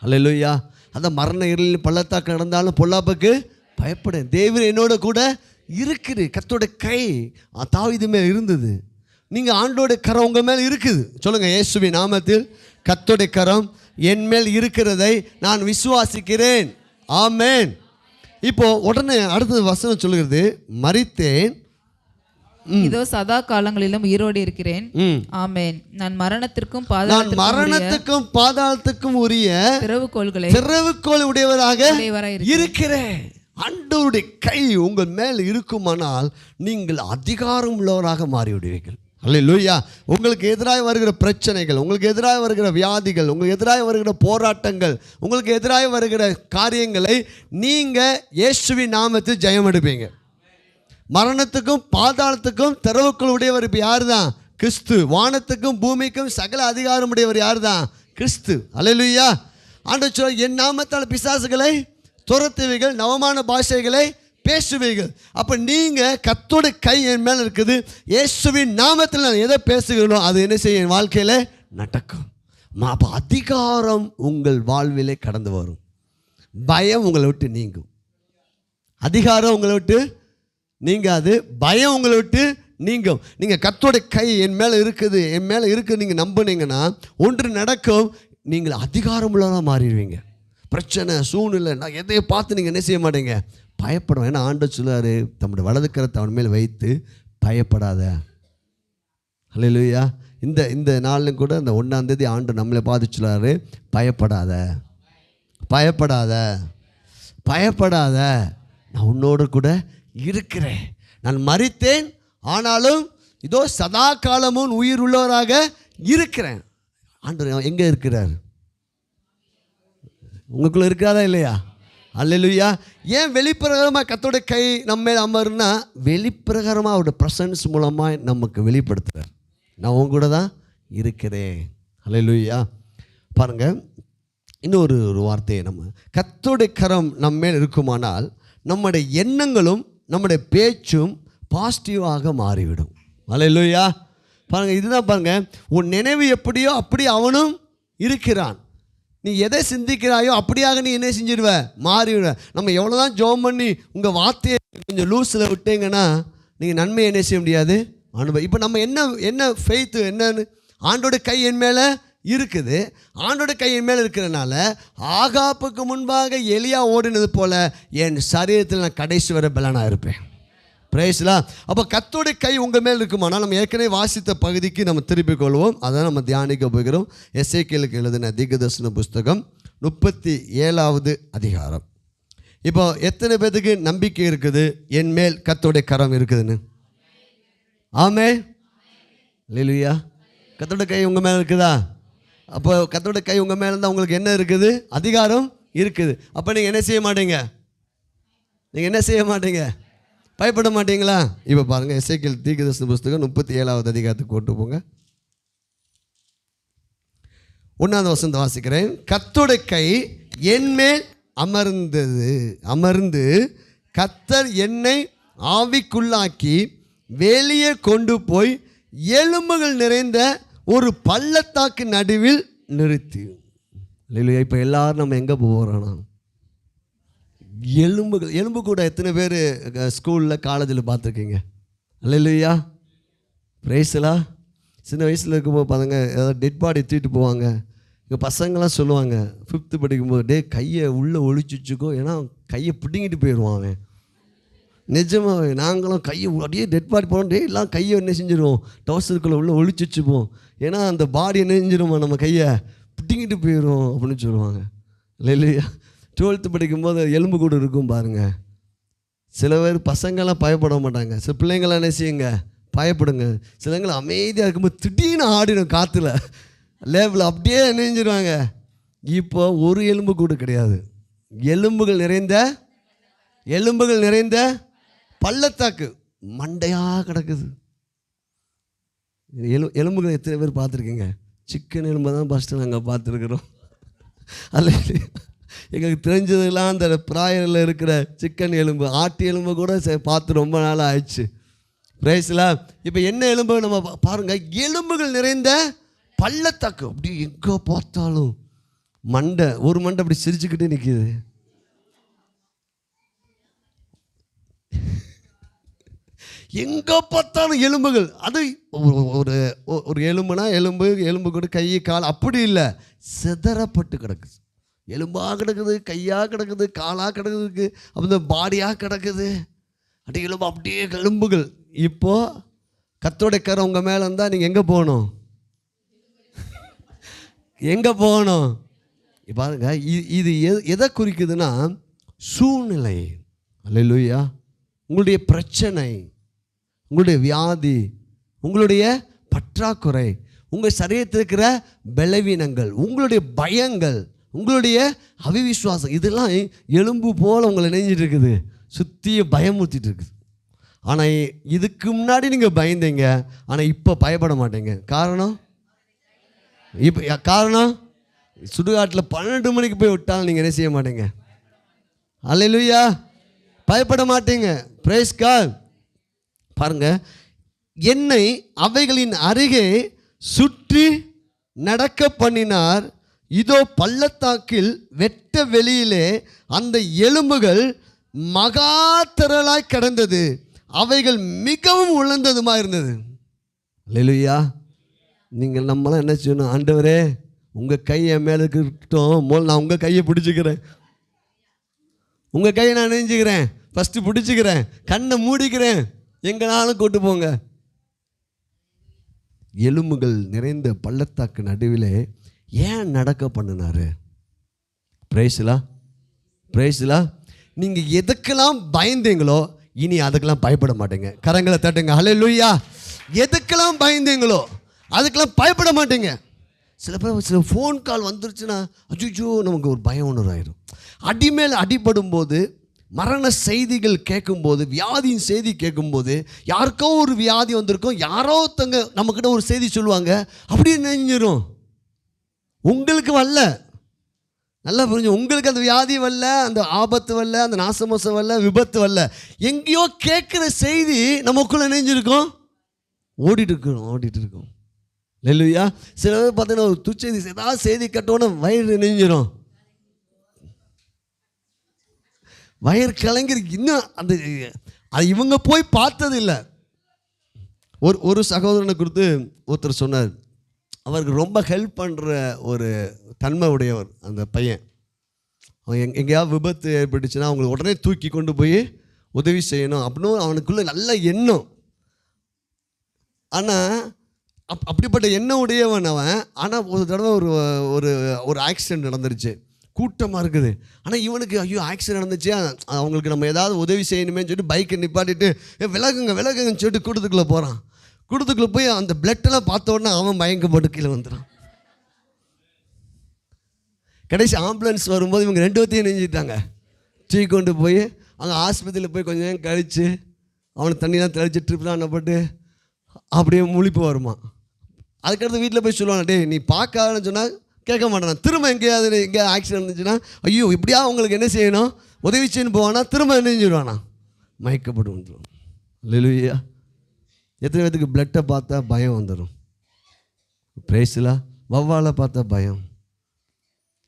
அல்லேலூயா. அந்த மரண இருளில் பள்ளத்தாக்கு நடந்தாலும் பொல்லாப்புக்கு பயப்படேன், தேவன் என்னோட கூட இருக்குது. கர்த்தருடைய கை தாவீது மேல் இருந்தது. நீங்கள் ஆண்டோட கரம் உங்கள் மேல் இருக்குது. சொல்லுங்கள், இயேசுவின் நாமத்தில் கர்த்தருடைய கரம் என் மேல் இருக்கிறதை நான் விசுவாசிக்கிறேன். ஆமென். இப்போ உடனே அடுத்தது வசனம் சொல்லுகிறது, மரித்தேன், இதோ சதா காலங்களிலும் உயிரோடு இருக்கிறேன். ஆமென். நான் மரணத்திற்கும் பாதாளத்துக்கும் உரிய திறவுகோல் உடையவராக இருக்கிறேன். ஆண்டவருடைய கை உங்கள் மேல் இருக்குமானால் நீங்கள் அதிகாரம் உள்ளவராக மாறிவிடுவீர்கள். அல்லேலூயா. உங்களுக்கு எதிராக வருகிற பிரச்சனைகள், உங்களுக்கு எதிராக வருகிற வியாதிகள், உங்களுக்கு எதிராக வருகிற போராட்டங்கள், உங்களுக்கு எதிராக வருகிற காரியங்களை நீங்கள் இயேசுவின் நாமத்தில் ஜெயம் எடுப்பீங்க. மரணத்துக்கும் பாதாளத்துக்கும் திறவுக்குள் உடையவர் இப்போ யார் தான்? கிறிஸ்து. வானத்துக்கும் பூமிக்கும் சகல அதிகாரம் உடையவர் யார் தான்? கிறிஸ்து. அல்லேலூயா. ஆண்டவர் சொல்றார், என் நாமத்தால் பிசாசுகளை துரத்துவீர்கள், நவமான பாஷைகளை பேசுவீர்கள். அப்போ நீங்கள் கர்த்தருடைய கை என் மேலே இருக்குது, இயேசுவின் நாமத்தில் நான் எதை பேசுகிறேனோ அது என்ன செய்ய என் வாழ்க்கையில் நடக்கும். அப்போ அதிகாரம் உங்கள் வாழ்விலே கடந்து வரும். பயம் உங்களை விட்டு நீங்கும். அதிகாரம் உங்களை விட்டு நீங்காது, பயம் உங்களை விட்டு நீங்கும். நீங்கள் கர்த்தருடைய கை என் மேலே இருக்குது, என் மேலே இருக்குது நீங்கள் நம்பினீங்கன்னா ஒன்று நடக்கும். நீங்கள் அதிகாரம் உள்ளவராக மாறிடுவீங்க. பிரச்சனை சூழ்நிலை நான் எதையை பார்த்து நீங்கள் என்ன செய்ய மாட்டீங்க, பயப்படும். ஏன்னா ஆண்டவர் சொல்லுவார், தம்முடைய வலது கரத்தை அவன் மேல் வைத்து பயப்படாத. அல்லேலூயா. இந்த நாளிலும் கூட இந்த 1ஆம் தேதி ஆண்டு நம்மளை பார்த்து சொல்லுவார், பயப்படாத, பயப்படாத, பயப்படாத, நான் உன்னோடு கூட இருக்கிறேன். நான் மரித்தேன், ஆனாலும் இதோ சதா காலமும் உயிர் உள்ளவராக இருக்கிறேன். ஆண்டவர் எங்கே இருக்கிறார்? உங்களுக்குள்ள இருக்கிறாரா இல்லையா? அல்லேலூயா. ஏன் வெளிப்பிரகாரமாக கர்த்தருடைய கை நம்ம மேல் அமருன்னா, வெளிப்பிரகாரமாக அவருடைய பிரசன்ஸ் மூலமாக நமக்கு வெளிப்படுத்துகிறார், நான் உங்க கூட தான் இருக்கிறேன். அல்லேலூயா. பாருங்கள், இன்னொரு வார்த்தையை, நம்ம கர்த்தருடைய கரம் நம்ம மேல் இருக்குமானால் நம்முடைய எண்ணங்களும் நம்முடைய பேச்சும் பாசிட்டிவாக மாறிவிடும். அல்லேலூயா. பாருங்கள், இதுதான் பாருங்கள், உன் நினைவு எப்படியோ அப்படி அவனும் இருக்கிறான். நீ எதை சிந்திக்கிறாயோ அப்படியாக நீ என்ன செஞ்சிடுவ, மாறிவிடுவ. நம்ம எவ்வளோ தான் ஜெபம் பண்ணி உங்கள் வார்த்தையை கொஞ்சம் லூஸில் விட்டீங்கன்னா நீங்கள் நன்மையை என்ன செய்ய முடியாது, அனுபவம். இப்போ நம்ம என்ன ஃபெய்த்து என்னன்னு, ஆண்டோட கை என் மேலே இருக்குது. ஆண்டோட கை என் மேலே இருக்கிறதுனால ஆகாப்புக்கு முன்பாக எலியா ஓடினது போல என் சரீரத்தில் நான் கடைசி வரை பலனாக இருப்பேன். பிரைஸ்லா. அப்போ கர்த்தருடைய கை உங்கள் மேல் இருக்குமானால் நம்ம ஏற்கனவே வாசித்த பகுதிக்கு நம்ம திருப்பிக் கொள்வோம். அதான் நம்ம தியானிக்க போகிறோம். எசேக்கியேலுக்கு எழுதின தீர்க்கதரிசன புஸ்தகம் 37வது அதிகாரம். இப்போ எத்தனை பேருக்கு நம்பிக்கை இருக்குது என் மேல் கர்த்தருடைய கரம் இருக்குதுன்னு? ஆமென். அல்லேலூயா. கர்த்தருடைய கை உங்கள் மேலே இருக்குதா? அப்போ கர்த்தருடைய கை உங்கள் மேலே இருந்தால் உங்களுக்கு என்ன இருக்குது, அதிகாரம் இருக்குது. அப்போ நீங்கள் என்ன செய்ய மாட்டீங்க, நீங்கள் என்ன செய்ய மாட்டீங்க, பயப்பட மாட்டீங்களா? இப்போ பாருங்கள், எசேக்கியேல் தீர்க்கதரிசன புஸ்தகம் 37வது அதிகாரத்துக்கு கொண்டு போங்க. 1வது வசனத்தை வாசிக்கிறேன். கர்த்தருடைய கை என் மேல் அமர்ந்து கர்த்தர் என்னை ஆவிக்குள்ளாக்கி வெளியே கொண்டு போய் எலும்புகள் நிறைந்த ஒரு பள்ளத்தாக்கு நடுவில் நிறுத்தி. இல்லையா? இப்போ எல்லாரும் நம்ம எங்கே போகிறோன்னா, எலும்பு கூட எத்தனை பேர் ஸ்கூலில் காலேஜில் பார்த்துருக்கீங்க? அல்லேலூயா. பிரைஸ்லா. சின்ன வயசில் இருக்கும்போது பாருங்க, ஏதாவது டெட் பாடி தூக்கிட்டு போவாங்க. எங்கள் பசங்களாம் சொல்லுவாங்க, 5th படிக்கும்போது, டே கையை உள்ளே ஒழிச்சுக்கோ, ஏன்னா கையை பிடிங்கிட்டு போயிடுவான் அவன். நிஜமாக நாங்களும் கையை அப்படியே டெட் பாடி போனோம், டே எல்லாம் கையை என்ன செஞ்சிடுவோம், டவுசருக்குள்ளே உள்ளே ஒழிச்சு வச்சுப்போம். ஏன்னா அந்த பாடி என்ன செஞ்சிடுவோம், நம்ம கையை பிடிங்கிட்டு போயிடும் அப்படின்னு சொல்லுவாங்க. இல்லையா? 12th படிக்கும்போது எலும்பு கூட இருக்கும் பாருங்கள். சில பேர் பசங்கள்லாம் பயப்பட மாட்டாங்க, சில பிள்ளைங்களாம் என்ன செய்யுங்க, பயப்படுங்க. சிலங்களை அமைதியாக இருக்கும்போது திடீர்னு ஆடிடும் காற்றுல, லேபில் அப்படியே நினைஞ்சிருவாங்க. இப்போ ஒரு எலும்பு கூட கிடையாது, எலும்புகள் நிறைந்த பள்ளத்தாக்கு மண்டையாக கிடக்குது. எலும்புகள் எத்தனை பேர் பார்த்துருக்கீங்க? சிக்கன் எலும்பு தான் ஃபஸ்ட்டு நாங்கள் பார்த்துருக்குறோம். அல்ல, எங்களுக்கு தெரிஞ்சதெல்லாம் அந்த பிராயரில் இருக்கிற சிக்கன் எலும்பு, ஆட்டு எலும்பு கூட பார்த்து ரொம்ப நாள் ஆயிடுச்சு. பிரைஸ்லா. இப்போ என்ன எலும்பு நம்ம பாருங்கள், எலும்புகள் நிறைந்த பள்ளத்தாக்கு. அப்படி எங்கே பார்த்தாலும் மண்டை, ஒரு மண்டை அப்படி சிரிச்சுக்கிட்டே நிற்கிது. எங்கே பார்த்தாலும் எலும்புகள். அது ஒரு எலும்புனா எலும்பு கூட கை கால் அப்படி இல்லை, சிதறப்பட்டு கிடக்குது. எலும்பாக கிடக்குது, கையாக கிடக்குது, காலாக கிடக்குது, அப்போ இந்த பாடியாக கிடக்குது, அப்படியே எலும்பு, அப்படியே எலும்புகள். இப்போது கர்த்தருடைய கரம் உங்கள் மேலே இருந்தால் நீங்கள் எங்கே போகணும்? எங்கே போகணும்? பாருங்க, இது எதை குறிக்குதுன்னா சூழ்நிலை. அல்லேலூயா. உங்களுடைய பிரச்சனை, உங்களுடைய வியாதி, உங்களுடைய பற்றாக்குறை, உங்கள் சரீரத்தில் இருக்கிற பலவீனங்கள், உங்களுடைய பயங்கள், உங்களுடைய அவிவிசுவாசம், இதெல்லாம் எலும்பு போல் உங்களை நினைஞ்சிட்டு இருக்குது, சுற்றிய பயமுறுத்திட்டு இருக்குது. ஆனால் இதுக்கு முன்னாடி நீங்கள் பயந்தீங்க, ஆனால் இப்போ பயப்பட மாட்டீங்க. காரணம் சுடுகாட்டில் 12 மணிக்கு போய் விட்டாலும் நீங்கள் என்ன செய்ய மாட்டீங்க? அல்லேலூயா. பயப்பட மாட்டீங்க. Praise God. பாருங்க, என்னை அவைகளின் அருகே சுற்றி நடக்க பண்ணினார். இதோ பள்ளத்தாக்கில் வெட்ட வெளியிலே அந்த எலும்புகள் மகா திரளாய் கிடந்தது, அவைகள் மிகவும் உழந்ததுமா இருந்தது. அல்லேலூயா. நீங்கள் நம்மளாம் என்ன செய்யணும்? ஆண்டவரே, உங்கள் கை என் மேலே இருக்கட்டும், நான் உங்கள் கையை பிடிச்சிக்கிறேன், உங்கள் கையை நான் நெஞ்சுக்கிறேன், ஃபஸ்ட்டு பிடிச்சிக்கிறேன், கண்ணை மூடிக்கிறேன், எங்கனாலும் கூட்டு போங்க. எலும்புகள் நிறைந்த பள்ளத்தாக்கு நடுவில் ஏன் நடக்க பண்ணினாரு? பிரைஸ்லா. நீங்கள் எதுக்கெல்லாம் பயந்தீங்களோ இனி அதுக்கெல்லாம் பயப்பட மாட்டீங்க. கரங்களை தட்டுங்க. ஹல்லேலூயா. எதுக்கெல்லாம் பயந்தீங்களோ அதுக்கெல்லாம் பயப்பட மாட்டீங்க. சில ஃபோன் கால் வந்துருச்சுன்னா அஜிஜோ நமக்கு ஒரு பயம் உணர்வாயிடும். அடிமேல் அடிபடும் போது, மரண செய்திகள் கேட்கும்போது, வியாதியின் செய்தி கேட்கும்போது, யாருக்கோ ஒரு வியாதி வந்திருக்கும், யாரோ ஒருத்தங்க நம்மக்கிட்ட ஒரு செய்தி சொல்லுவாங்க, அப்படியே நினைஞ்சிரும். உங்களுக்கு வரல, நல்லா புரிஞ்சு, உங்களுக்கு அந்த வியாதி வரல, அந்த ஆபத்து வரல, அந்த நாசமோசம் வரல, விபத்து வரல, எங்கேயோ கேட்குற செய்தி நமக்குள்ளே நினைஞ்சிருக்கும், ஓடிட்டு இருக்கோம். இல்லையா? சில பேர் பார்த்தீங்கன்னா ஒரு துச்செய்தி, ஏதாவது செய்தி கட்டோன்னு வயிறு நெஞ்சிடும், வயிறு கலங்கி. இன்னும் அது இவங்க போய் பார்த்தது இல்லை. ஒரு சகோதரனை கொடுத்து ஒருத்தர் சொன்னார், அவருக்கு ரொம்ப ஹெல்ப் பண்ணுற ஒரு தன்மை உடையவர் அந்த பையன். அவன் எங்கேயாவது விபத்து ஏற்பட்டுச்சுன்னா அவங்களை உடனே தூக்கி கொண்டு போய் உதவி செய்யணும் அப்படின்னு அவனுக்குள்ளே நல்ல எண்ணம். ஆனால் அப்படிப்பட்ட எண்ணம் உடையவன் அவன். ஆனால் ஒரு தடவை ஒரு ஆக்சிடெண்ட் நடந்துருச்சு, கூட்டமாக இருக்குது. ஆனால் இவனுக்கு ஐயோ ஆக்சிடெண்ட் நடந்துச்சு, அவங்களுக்கு நம்ம ஏதாவது உதவி செய்யணுமேன்னு சொல்லிட்டு பைக்கை நிப்பாட்டிட்டு விலகுங்கன்னு சொல்லிட்டு கூட்டத்துக்குள்ளே போகிறான். கூட்டத்துக்குள்ளே போய் அந்த பிளட்டெல்லாம் பார்த்த உடனே அவன் மயக்கம் போட்டு கீழே வந்துடான். கடைசி ஆம்புலன்ஸ் வரும்போது இவங்க 2 பேர்த்தையும் நெஞ்சிட்டாங்க, தூக்கி கொண்டு போய் அங்கே ஆஸ்பத்திரியில் போய் கொஞ்சம் நேரம் கழித்து அவனை தண்ணிலாம் தெளிச்சு ட்ரிப்லாம் அனுப்பட்டு அப்படியே முழிப்பு வருமா. அதுக்கடுத்து வீட்டில் போய் சொல்லுவாங்க, டே நீ பார்க்காதுன்னு சொன்னால் கேட்க மாட்டான். திரும்ப எங்கேயாவது ஆக்சிடென்ட் இருந்துச்சுன்னா ஐயோ இப்படியா உங்களுக்கு என்ன செய்யணும், உதவி செய்யணும் போவானா, திரும்ப என்ன செஞ்சிடுவானா, மயக்கப்பட்டு வந்துடும். அல்லேலூயா. எத்தனை பேத்துக்கு பிளட்டை பார்த்தா பயம் வந்துடும்? பிரைஸ்லா. வவ்வாலை பார்த்தா பயம்,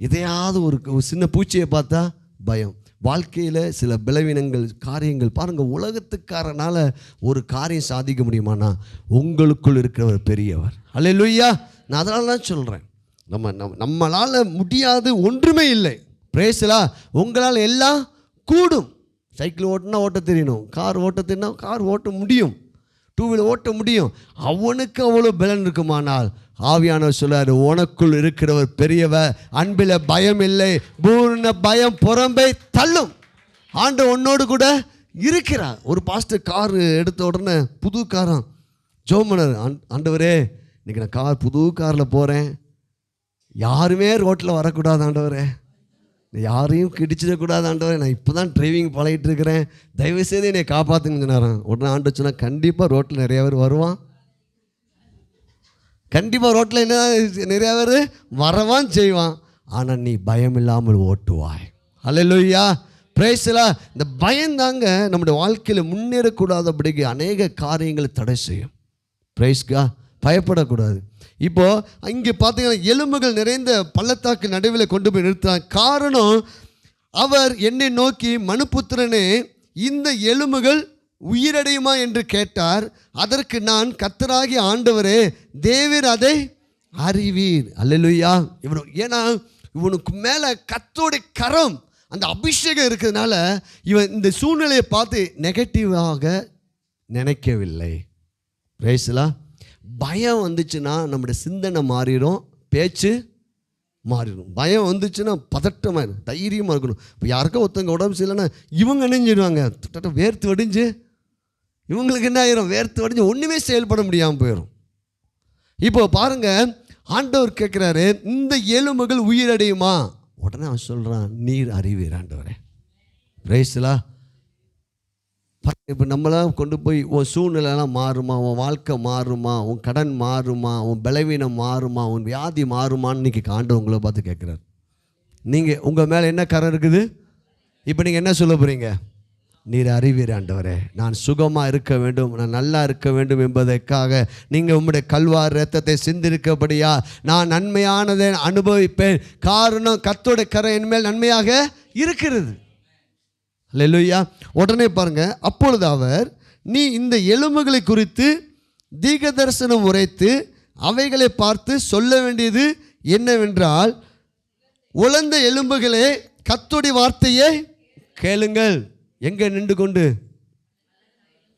எதையாவது ஒரு சின்ன பூச்சியை பார்த்தா பயம். வாழ்க்கையில் சில பலவீனங்கள், காரியங்கள் பாருங்கள், உலகத்துக்காரனால ஒரு காரியம் சாதிக்க முடியுமானா உங்களுக்குள் இருக்கிறவர் பெரியவர். அல்லேலூயா. நான் அதனால தான் சொல்கிறேன், நம்மளால் முடியாது ஒன்றுமே இல்லை. பிரேசலா. உங்களால் எல்லாம் கூடும். சைக்கிள் ஓட்டினா ஓட்ட தெரியணும், கார் ஓட்ட தெரியும்னா கார் ஓட்ட முடியும், 2 வீலர் ஓட்ட முடியும். அவனுக்கு அவ்வளோ பலன் இருக்குமானால் ஆவியானவர் சொல்றாரு, உனக்குள் இருக்கிறவர் பெரியவர், அன்பில் பயம் இல்லை, பூர்ண பயம் புறம்பே தள்ளும். ஆண்டவர் உன்னோடு கூட இருக்கிறார். ஒரு பாஸ்டர் கார் எடுத்த உடனே புது காரம் ஜோமனர், ஆண்டவரே இன்றைக்கி நான் புது காரில் போகிறேன், யாருமே ரோட்டில் வரக்கூடாது ஆண்டவரே, யாரையும் கிடிச்சிடக்கூடாது ஆண்டவரே, நான் இப்போ தான் டிரைவிங் பழகிட்டு இருக்கிறேன், தயவுசெய்து என்னை காப்பாற்றுங்க சொன்னாரான். உடனே ஆண்டு சொன்னால் கண்டிப்பாக ரோட்டில் நிறைய பேர் வருவான், கண்டிப்பாக ரோட்டில் என்ன நிறையா பேர் வரவான் செய்வான், ஆனால் நீ பயம் இல்லாமல் ஓட்டுவாய். அல்லேலூயா. பிரேசலா. இந்த பயந்தாங்க நம்முடைய வாழ்க்கையில் முன்னேறக்கூடாதபடிக்கு அநேக காரியங்களை தடை செய்யும். பிரேஸ்கா. பயப்படக்கூடாது. இப்போது இங்கே பார்த்தீங்கன்னா எலும்புகள் நிறைந்த பள்ளத்தாக்கு நடுவில் கொண்டு போய் நிறுத்தினார். காரணம், அவர் என்னை நோக்கி மனுபுத்திரனே இந்த எலும்புகள் உயிரடையுமா என்று கேட்டார். அதற்கு நான், கர்த்தராகிய ஆண்டவரே தேவரீர் அதை அறிவீர். அல்லேலூயா. இவர் ஏன்னா இவனுக்கு மேலே கர்த்தருடைய கரம், அந்த அபிஷேகம் இருக்கிறதுனால இவன் இந்த சூழ்நிலையை பார்த்து நெகட்டிவாக நினைக்கவில்லை. பிரைஸ்லா. பயம் வந்துச்சுன்னா நம்முடைய சிந்தனை மாறிடும், பேச்சு மாறிடும். பயம் வந்துச்சுன்னா பதட்டமாயிடும், தைரியமாக இருக்கணும். இப்போ யாருக்கோ ஒருத்தவங்க உடம்பு சரியில்லைன்னா இவங்க நினைஞ்சிடுவாங்க, வேர்த்து வடிஞ்சு இவங்களுக்கு என்ன ஆயிரும், வேர்த்து வடிஞ்சு ஒன்றுமே செயல்பட முடியாமல் போயிடும். இப்போ பாருங்க, ஆண்டவர் கேட்குறாரு, இந்த எலும்புகள் உயிரடையுமா? உடனே அவன் சொல்கிறான், நீர் அறிவீர் ஆண்டவரே. பிரைஸ்லா. இப்போ நம்மளாம் கொண்டு போய் உன் சூழ்நிலைலாம் மாறுமா, உன் வாழ்க்கை மாறுமா, உன் கடன் மாறுமா, உன் பலவீனம் மாறுமா, உன் வியாதி மாறுமான்னு இன்றைக்கி ஆண்டவர் உங்களை பார்த்து கேட்குறாரு. நீங்கள் உங்கள் மேலே என்ன கரம் இருக்குது? இப்போ நீங்கள் என்ன சொல்ல போகிறீங்க? நீர் அறிவீர் ஆண்டவரே, நான் சுகமாக இருக்க வேண்டும், நான் நல்லா இருக்க வேண்டும் என்பதற்காக நீங்கள் உம்முடைய கல்வார் இரத்தத்தை சிந்திருக்கபடியா நான் நன்மையானதை அனுபவிப்பேன். காரணம் கர்த்தருடைய கரம் என்மேல் நன்மையாக இருக்கிறது. அல்லேலூயா. உடனே பாருங்க, அப்பொழுது அவர், நீ இந்த எலும்புகளை குறித்து தீர்க்க தரிசனம் உரைத்து அவைகளை பார்த்து சொல்ல வேண்டியது என்னவென்றால், உலர்ந்த எலும்புகளே கர்த்தருடைய வார்த்தையை கேளுங்கள். எங்கே நின்று கொண்டு?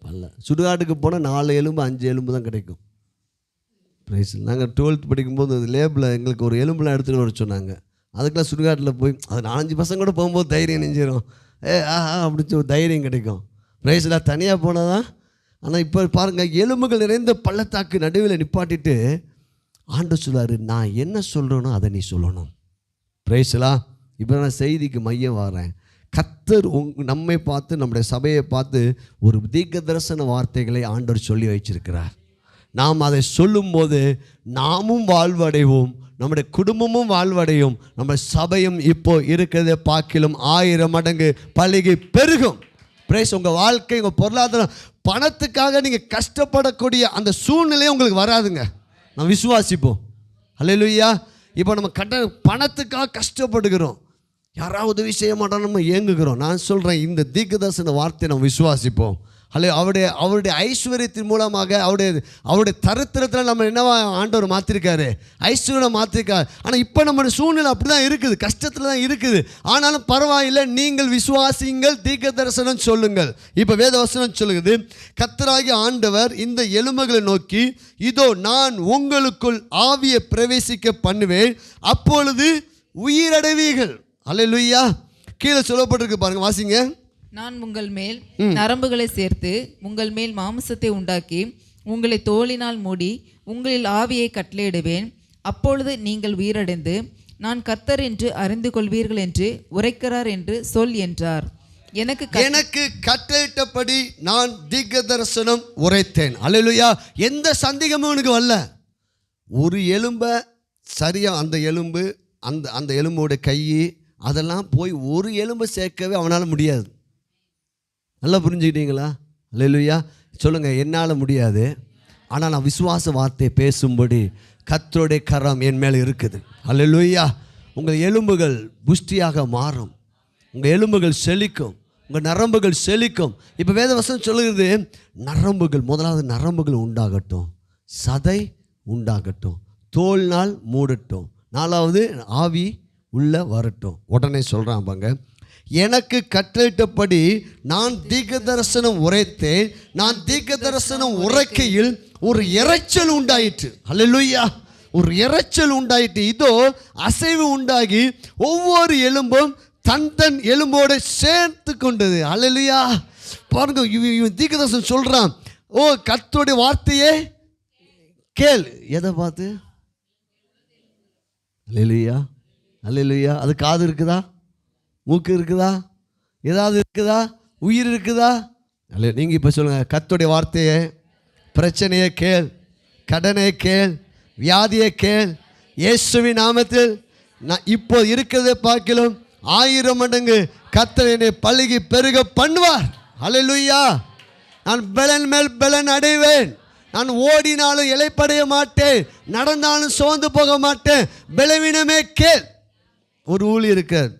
அல்ல, சுடுகாட்டுக்கு போனால் 4 எலும்பு 5 எலும்பு தான் கிடைக்கும். ப்ரைஸ். நாங்கள் 12th படிக்கும்போது அது லேபில் எங்களுக்கு ஒரு எலும்புலாம் எடுத்துகிட்டு வர சொன்னாங்க. அதுக்கெல்லாம் சுடுகாட்டில் போய் அது 4-5 பசங்க கூட போகும்போது தைரியம் நெஞ்சிடும், அப்படின்னு ஒரு தைரியம் கிடைக்கும். ப்ரைஸில் தனியாக போனால் தான். ஆனால் இப்போ பாருங்கள், எலும்புகள் நிறைந்த பள்ளத்தாக்கு நடுவில் நிப்பாட்டிட்டு ஆண்டவர் சொல்லுவார், நான் என்ன சொல்கிறேனோ அதை நீ சொல்லணும். ப்ரைஸ்லா. இப்போ நான் செய்திக்கு மையம் வரேன். கர்த்தர் நம்மை பார்த்து, நம்முடைய சபையை பார்த்து ஒரு தீர்க்க தரிசன வார்த்தைகளை ஆண்டவர் சொல்லி வச்சிருக்கிறார். நாம் அதை சொல்லும்போது நாமும் வாழ்வடைவோம், நம்முடைய குடும்பமும் வாழ்வடையும், நம்ம சபையும் இப்போ இருக்கிறத பார்க்கிலும் 1000 மடங்கு பலுகி பெருகும். பிரைஸ். உங்கள் வாழ்க்கை, உங்கள் பொருளாதாரம், பணத்துக்காக நீங்கள் கஷ்டப்படக்கூடிய அந்த சூழ்நிலையை உங்களுக்கு வராதுங்க. நம்ம விசுவாசிப்போம். அல்லேலூயா. இப்போ நம்ம பணத்துக்காக கஷ்டப்படுகிறோம், யாராவது உதவி செய்ய மாட்டோம், நம்ம ஏங்குகிறோம். நான் சொல்கிறேன், இந்த தீர்க்கதரிசன வார்த்தையை நம்ம விசுவாசிப்போம். அல்ல, அவருடைய ஐஸ்வர்யத்தின் மூலமாக அவருடைய தரித்திரத்தில் நம்ம என்னவா ஆண்டவர் மாற்றிருக்காரு, ஐஸ்வர்யம் மாற்றிருக்காரு. ஆனால் இப்போ நம்மளுடைய சூழ்நிலை அப்படி தான் இருக்குது, கஷ்டத்தில் தான் இருக்குது. ஆனாலும் பரவாயில்லை, நீங்கள் விசுவாசிங்கள், தீர்க்க தரிசனம் சொல்லுங்கள். இப்போ வேதவசனம் சொல்லுகிறது, கர்த்தராகிய ஆண்டவர் இந்த எலும்புகளை நோக்கி, இதோ நான் உங்களுக்குள் ஆவியை பிரவேசிக்க பண்ணுவேன், அப்பொழுது உயிரடைவீர்கள். அல்லேலூயா. கீழே சொல்லப்பட்டிருக்கு பாருங்க, வாசிங்க. நான் உங்கள் மேல் நரம்புகளை சேர்த்து உங்கள் மேல் மாம்சத்தை உண்டாக்கி உங்களை தோலினால் மூடி உங்களில் ஆவியை கட்டளையிடுவேன், அப்பொழுது நீங்கள் உயிரடைந்து நான் கர்த்தர் என்று அறிந்து கொள்வீர்கள் என்று உரைக்கிறார் என்று சொல் என்றார். எனக்கு கட்டளையிட்டபடி நான் தீர்க்க தரிசனம் உரைத்தேன். அல்லேலூயா. எந்த சந்தேகமும் எனக்கு வரல. ஒரு எலும்பை சரியா, அந்த எலும்பு, அந்த எலும்போட கை, அதெல்லாம் போய் ஒரு எலும்பை சேர்க்கவே அவனால் முடியாது. நல்லா புரிஞ்சுக்கிட்டீங்களா? அல்லேலூயா. சொல்லுங்கள், என்னால் முடியாது, ஆனால் நான் விசுவாச வார்த்தையை பேசும்படி கர்த்தருடைய கரம் என் மேலே இருக்குது. அல்லேலூயா. உங்கள் எலும்புகள் புஷ்டியாக மாறும், உங்கள் எலும்புகள் செழிக்கும், உங்கள் நரம்புகள் செழிக்கும். இப்போ வேதவசனம் சொல்லுகிறது, நரம்புகள், முதலாவது நரம்புகள் உண்டாகட்டும், சதை உண்டாகட்டும், தோல்னால் மூடட்டும், 4வது ஆவி உள்ள வரட்டும். உடனே சொல்கிறான் பாங்க, எனக்கு கட்டளையிட்டபடி நான் தீர்க்க தரிசனம் உரைத்தேன், நான் தீர்க்க தரிசனம் உரைக்கையில் ஒரு இரைச்சல் உண்டாயிற்று. அல்லேலூயா. ஒரு இரைச்சல் உண்டாயிற்று. இதோ அசைவு உண்டாகி ஒவ்வொரு எலும்பும் தன் எலும்போடு சேர்த்து கொண்டது. அல்லேலூயா. பாருங்க, இவன் தீர்க்க தரிசனம் சொல்கிறான், ஓ கர்த்தருடைய வார்த்தையே கேள். எதை பார்த்து? அல்லேலூயா. அல்லேலூயா. அது காது இருக்குதா, மூக்கு இருக்குதா, ஏதாவது இருக்குதா, உயிர் இருக்குதா? அல்ல. நீங்கள் இப்போ சொல்லுங்கள், கர்த்தருடைய வார்த்தையை, பிரச்சனையை கேள், கடனை கேள், வியாதியை கேள், இயேசுவின் நாமத்தில் நான் இப்போ இருக்கிறதை பார்க்கலாம் 1000 மடங்கு கர்த்தர் என்னை பலுகி பெருக பண்ணுவார். அல்லேலூயா. நான் பலன் மேல் பலன் அடைவேன், நான் ஓடினாலும் இளைப்படைய மாட்டேன், நடந்தாலும் சோர்ந்து போக மாட்டேன். பலவீனமே கேள். ஒரு ஊழியர் இருக்கார்,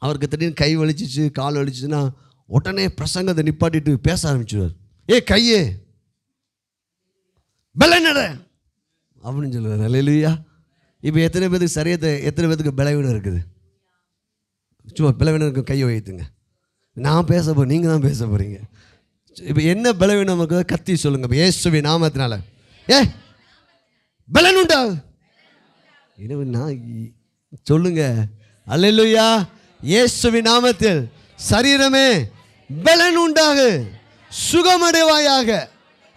அவருக்கு திடீர்னு கை வலிச்சிச்சு, கால் வலிச்சிச்சுன்னா உடனே பிரசங்கத்தை நிப்பாட்டிட்டு பேச ஆரம்பிச்சுவார். ஏ கையே பலனட அப்படின்னு சொல்லுவார். அல்லேலூயா. இப்போ எத்தனை பேருக்கு சரியத்தை, எத்தனை பேருக்கு பலவீனம் இருக்குது? சும்மா பலவீனம் இருக்க கையை வைத்துங்க. நான் பேச போகிறேன், நீங்கள் தான் பேச போகிறீங்க. இப்போ என்ன பலவீனம் இருக்கிறத கத்தி சொல்லுங்க. இப்போ இயேசுவி நாமத்தினால பலன் உண்டா? நான் சொல்லுங்க. அல்லேலூயா. இயேசுவி நாமத்தில் சரீரமே பலன் உண்டாக, சுகமடைவாயாக.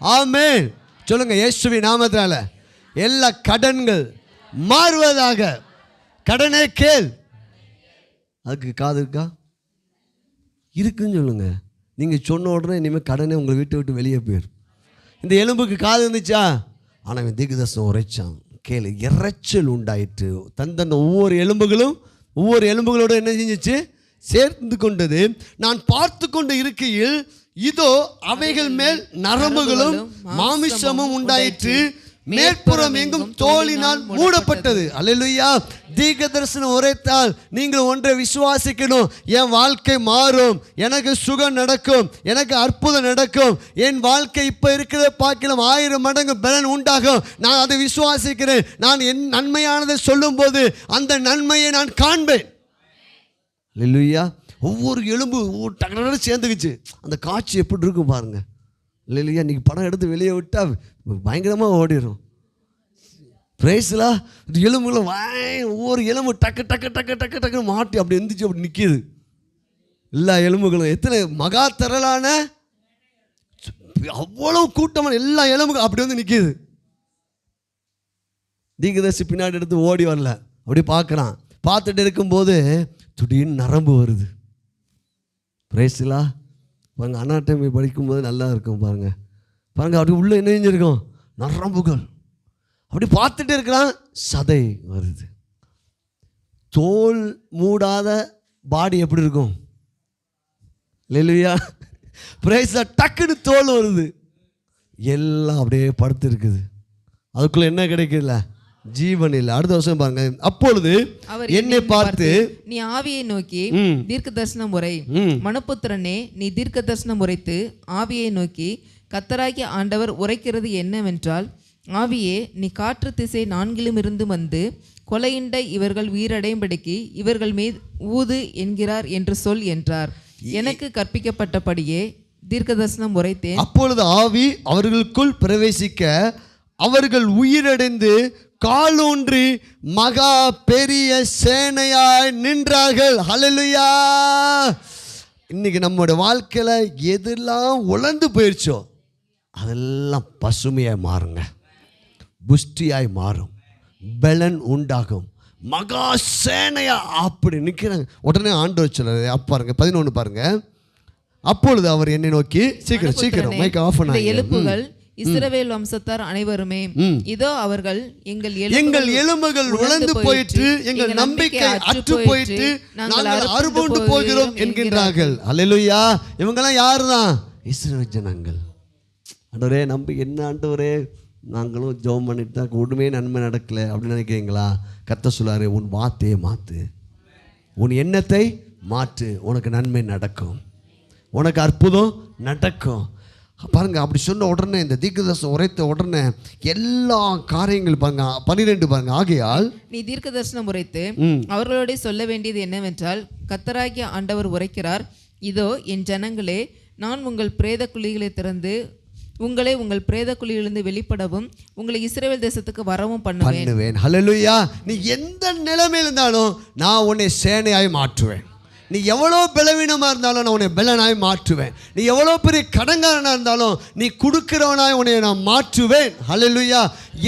ஆமென். சொல்லுங்க. இயேசுவி நாமத்தினால எல்லா கடன்கள் மாறுவதாக. கடனே கேள். அதுக்கு காது இருக்கா? இருக்குன்னு சொல்லுங்க. நீங்கள் சொன்ன உடனே இனிமேல் கடனே உங்களை வீட்டை விட்டு வெளியே போயிடும். இந்த எலும்புக்கு காது இருந்துச்சா? ஆனால் அவன் தீர்க்கதரிசனம் உரைச்சான். கேளு. இறைச்சல் உண்டாயிற்று. தந்தந்த ஒவ்வொரு எலும்புகளோட என்ன செஞ்சிச்சு? சேர்ந்து கொண்டது. நான் பார்த்து கொண்டு இருக்கையில் இதோ அவைகள் மேல் நரம்புகளும் மாமிசமும் உண்டாயிற்று. மேற்புறம் எங்கும் தோலினால் மூடப்பட்டது. அல்லேலூயா. தீர்க்கதரிசனம் உரைத்தால் நீங்கள் ஒன்றை விசுவாசிக்கணும். என் வாழ்க்கை மாறும், எனக்கு சுகம் நடக்கும், எனக்கு அற்புதம் நடக்கும், என் வாழ்க்கை இப்போ இருக்கிறத பார்க்கலாம் 1000 மடங்கு பலன் உண்டாகும். நான் அதை விசுவாசிக்கிறேன். நான் என் நன்மையானதை சொல்லும் போது அந்த நன்மையை நான் காண்பேன். அல்லேலூயா. ஒவ்வொரு எலும்பு டக்கு சேர்ந்துக்குச்சு. அந்த காட்சி எப்படி இருக்கும் பாருங்க. இல்லையா? இன்றைக்கி படம் எடுத்து வெளியே விட்டால் பயங்கரமாக ஓடிடும். பிரைஸ்லா. எலும்புகளும் ஒவ்வொரு எலும்பு டக்கு டக்கு டக்கு டக்கு டக்கு மாட்டி அப்படி எந்திரிச்சு அப்படி நிற்கிது. எல்லா எலும்புகளும் எத்தனை மகா திரளான அவ்வளவு கூட்டமான எல்லா எலும்புகளும் அப்படி வந்து நிற்கிது. தீர்க்கதரிசி பின்னாடி எடுத்து ஓடி வரல, அப்படி பார்க்குறான். பார்த்துட்டு இருக்கும்போது திடீர்னு நரம்பு வருது. பிரைஸ்லா. பாருங்கள், அனாட்டமி படிக்கும்போது நல்லா இருக்கும் பாருங்கள். அப்படி உள்ளே என்ன செஞ்சிருக்கோம்? நரம்புகள். அப்படி பார்த்துட்டு இருக்கிறான். சதை வருது. தோல் மூடாத பாடி எப்படி இருக்கும்? இல்லையா? பிரைஸ்லா. டக்குன்னு தோல் வருது. எல்லாம் அப்படியே படுத்து இருக்குது. அதுக்குள்ளே என்ன கிடைக்கல? ஜீவன் இல்லை. அடுத்த வருஷம் பாருங்க. அப்பொழுது என்னை பார்த்து நீ ஆவியை நோக்கி தீர்க்க தரிசனம் உரை. மனுபுத்திரனே, நீ தீர்க்க தரிசனம் உரைத்து ஆவியை நோக்கி கர்த்தராகிய ஆண்டவர் உரைக்கிறது என்னவென்றால், ஆவியே, நீ காற்று திசை 4 இருந்து வந்து கொலையிண்ட இவர்கள் உயிரடையும்படிக்கு இவர்கள் மீது ஊது என்கிறார் என்று சொல் என்றார். எனக்கு கற்பிக்கப்பட்டபடியே தீர்க்க தரிசனம் உரைத்தேன். அப்பொழுது ஆவி அவர்களுக்குள் பிரவேசிக்க அவர்கள் உயிரடைந்து காலூன்றி மகா பெரிய சேனையாய் நின்றார்கள். ஹல்லேலூயா. இன்னைக்கு நம்மளோட வாழ்க்கையில் எதெல்லாம் உலர்ந்து போயிடுச்சோ அதெல்லாம் பசுமையாய் மாறுங்க, புஷ்டியாய் மாறும், பலன் உண்டாகும், மகா சேனையா அப்படி நிற்கிறாங்க. உடனே ஆண்டவர் சொல்றாரு. பாருங்க 11 பாருங்க. அப்பொழுது அவர் என்னை நோக்கி சீக்கிரம் மைக் ஆஃப் பண்ண. எலும்புகள் இஸ்ரவேல் வம்சத்தார் அனைவருமே, இதோ அவர்கள் எங்கள் எலும்புகள் உலர்ந்து போயிற்று, எங்கள் நம்பிக்கை அற்று போயிற்று, நாங்கள் அறுபுண்டு போகிறோம் என்கின்றார்கள். அல்லேலூயா. இவங்கெல்லாம் யாரு தான்? இஸ்ரவேல் ஜனங்கள். ஆண்டவரே நம்பி என்ன ஆண்டவரே, நாங்களும் ஜெபம் பண்ணிட்டு தான் ஒன்றுமே நன்மை நடக்கலை அப்படின்னு நினைக்கிறீங்களா? கர்த்தர் சொல்றாரு, உன் வார்த்தையை மாற்று, உன் எண்ணத்தை மாற்று, உனக்கு நன்மை நடக்கும், உனக்கு அற்புதம் நடக்கும். பாருங்க. அப்படி சொன்ன உடனே இந்த தீர்க்கதரிசனம் உரைத்த உடனே எல்லா காரியங்கள் பாருங்க. 12 பாருங்க. ஆகையால் நீ தீர்க்க தரிசனம் உரைத்து அவர்களோட சொல்ல வேண்டியது என்னவென்றால், கர்த்தராகிய ஆண்டவர் உரைக்கிறார், இதோ என் ஜனங்களே, நான் உங்கள் பிரேத குழிகளை திறந்து உங்களை உங்கள் பிரேத குழியிலிருந்து வெளிப்படவும் உங்களை இஸ்ரவேல் தேசத்துக்கு வரவும் பண்ணுவேன். ஹல்லேலூயா. நீ எந்த நிலைமையில் இருந்தாலும் நான் உன்னை சேனையாய் மாற்றுவேன். நீ எவ்வளோ பலவீனமாக இருந்தாலும் நான் உன்னை பலனாய் மாற்றுவேன். நீ எவ்வளோ பெரிய கடன்காரனாக இருந்தாலும் நீ கொடுக்கிறவனாய் உன்னை நான் மாற்றுவேன். ஹல்லேலூயா.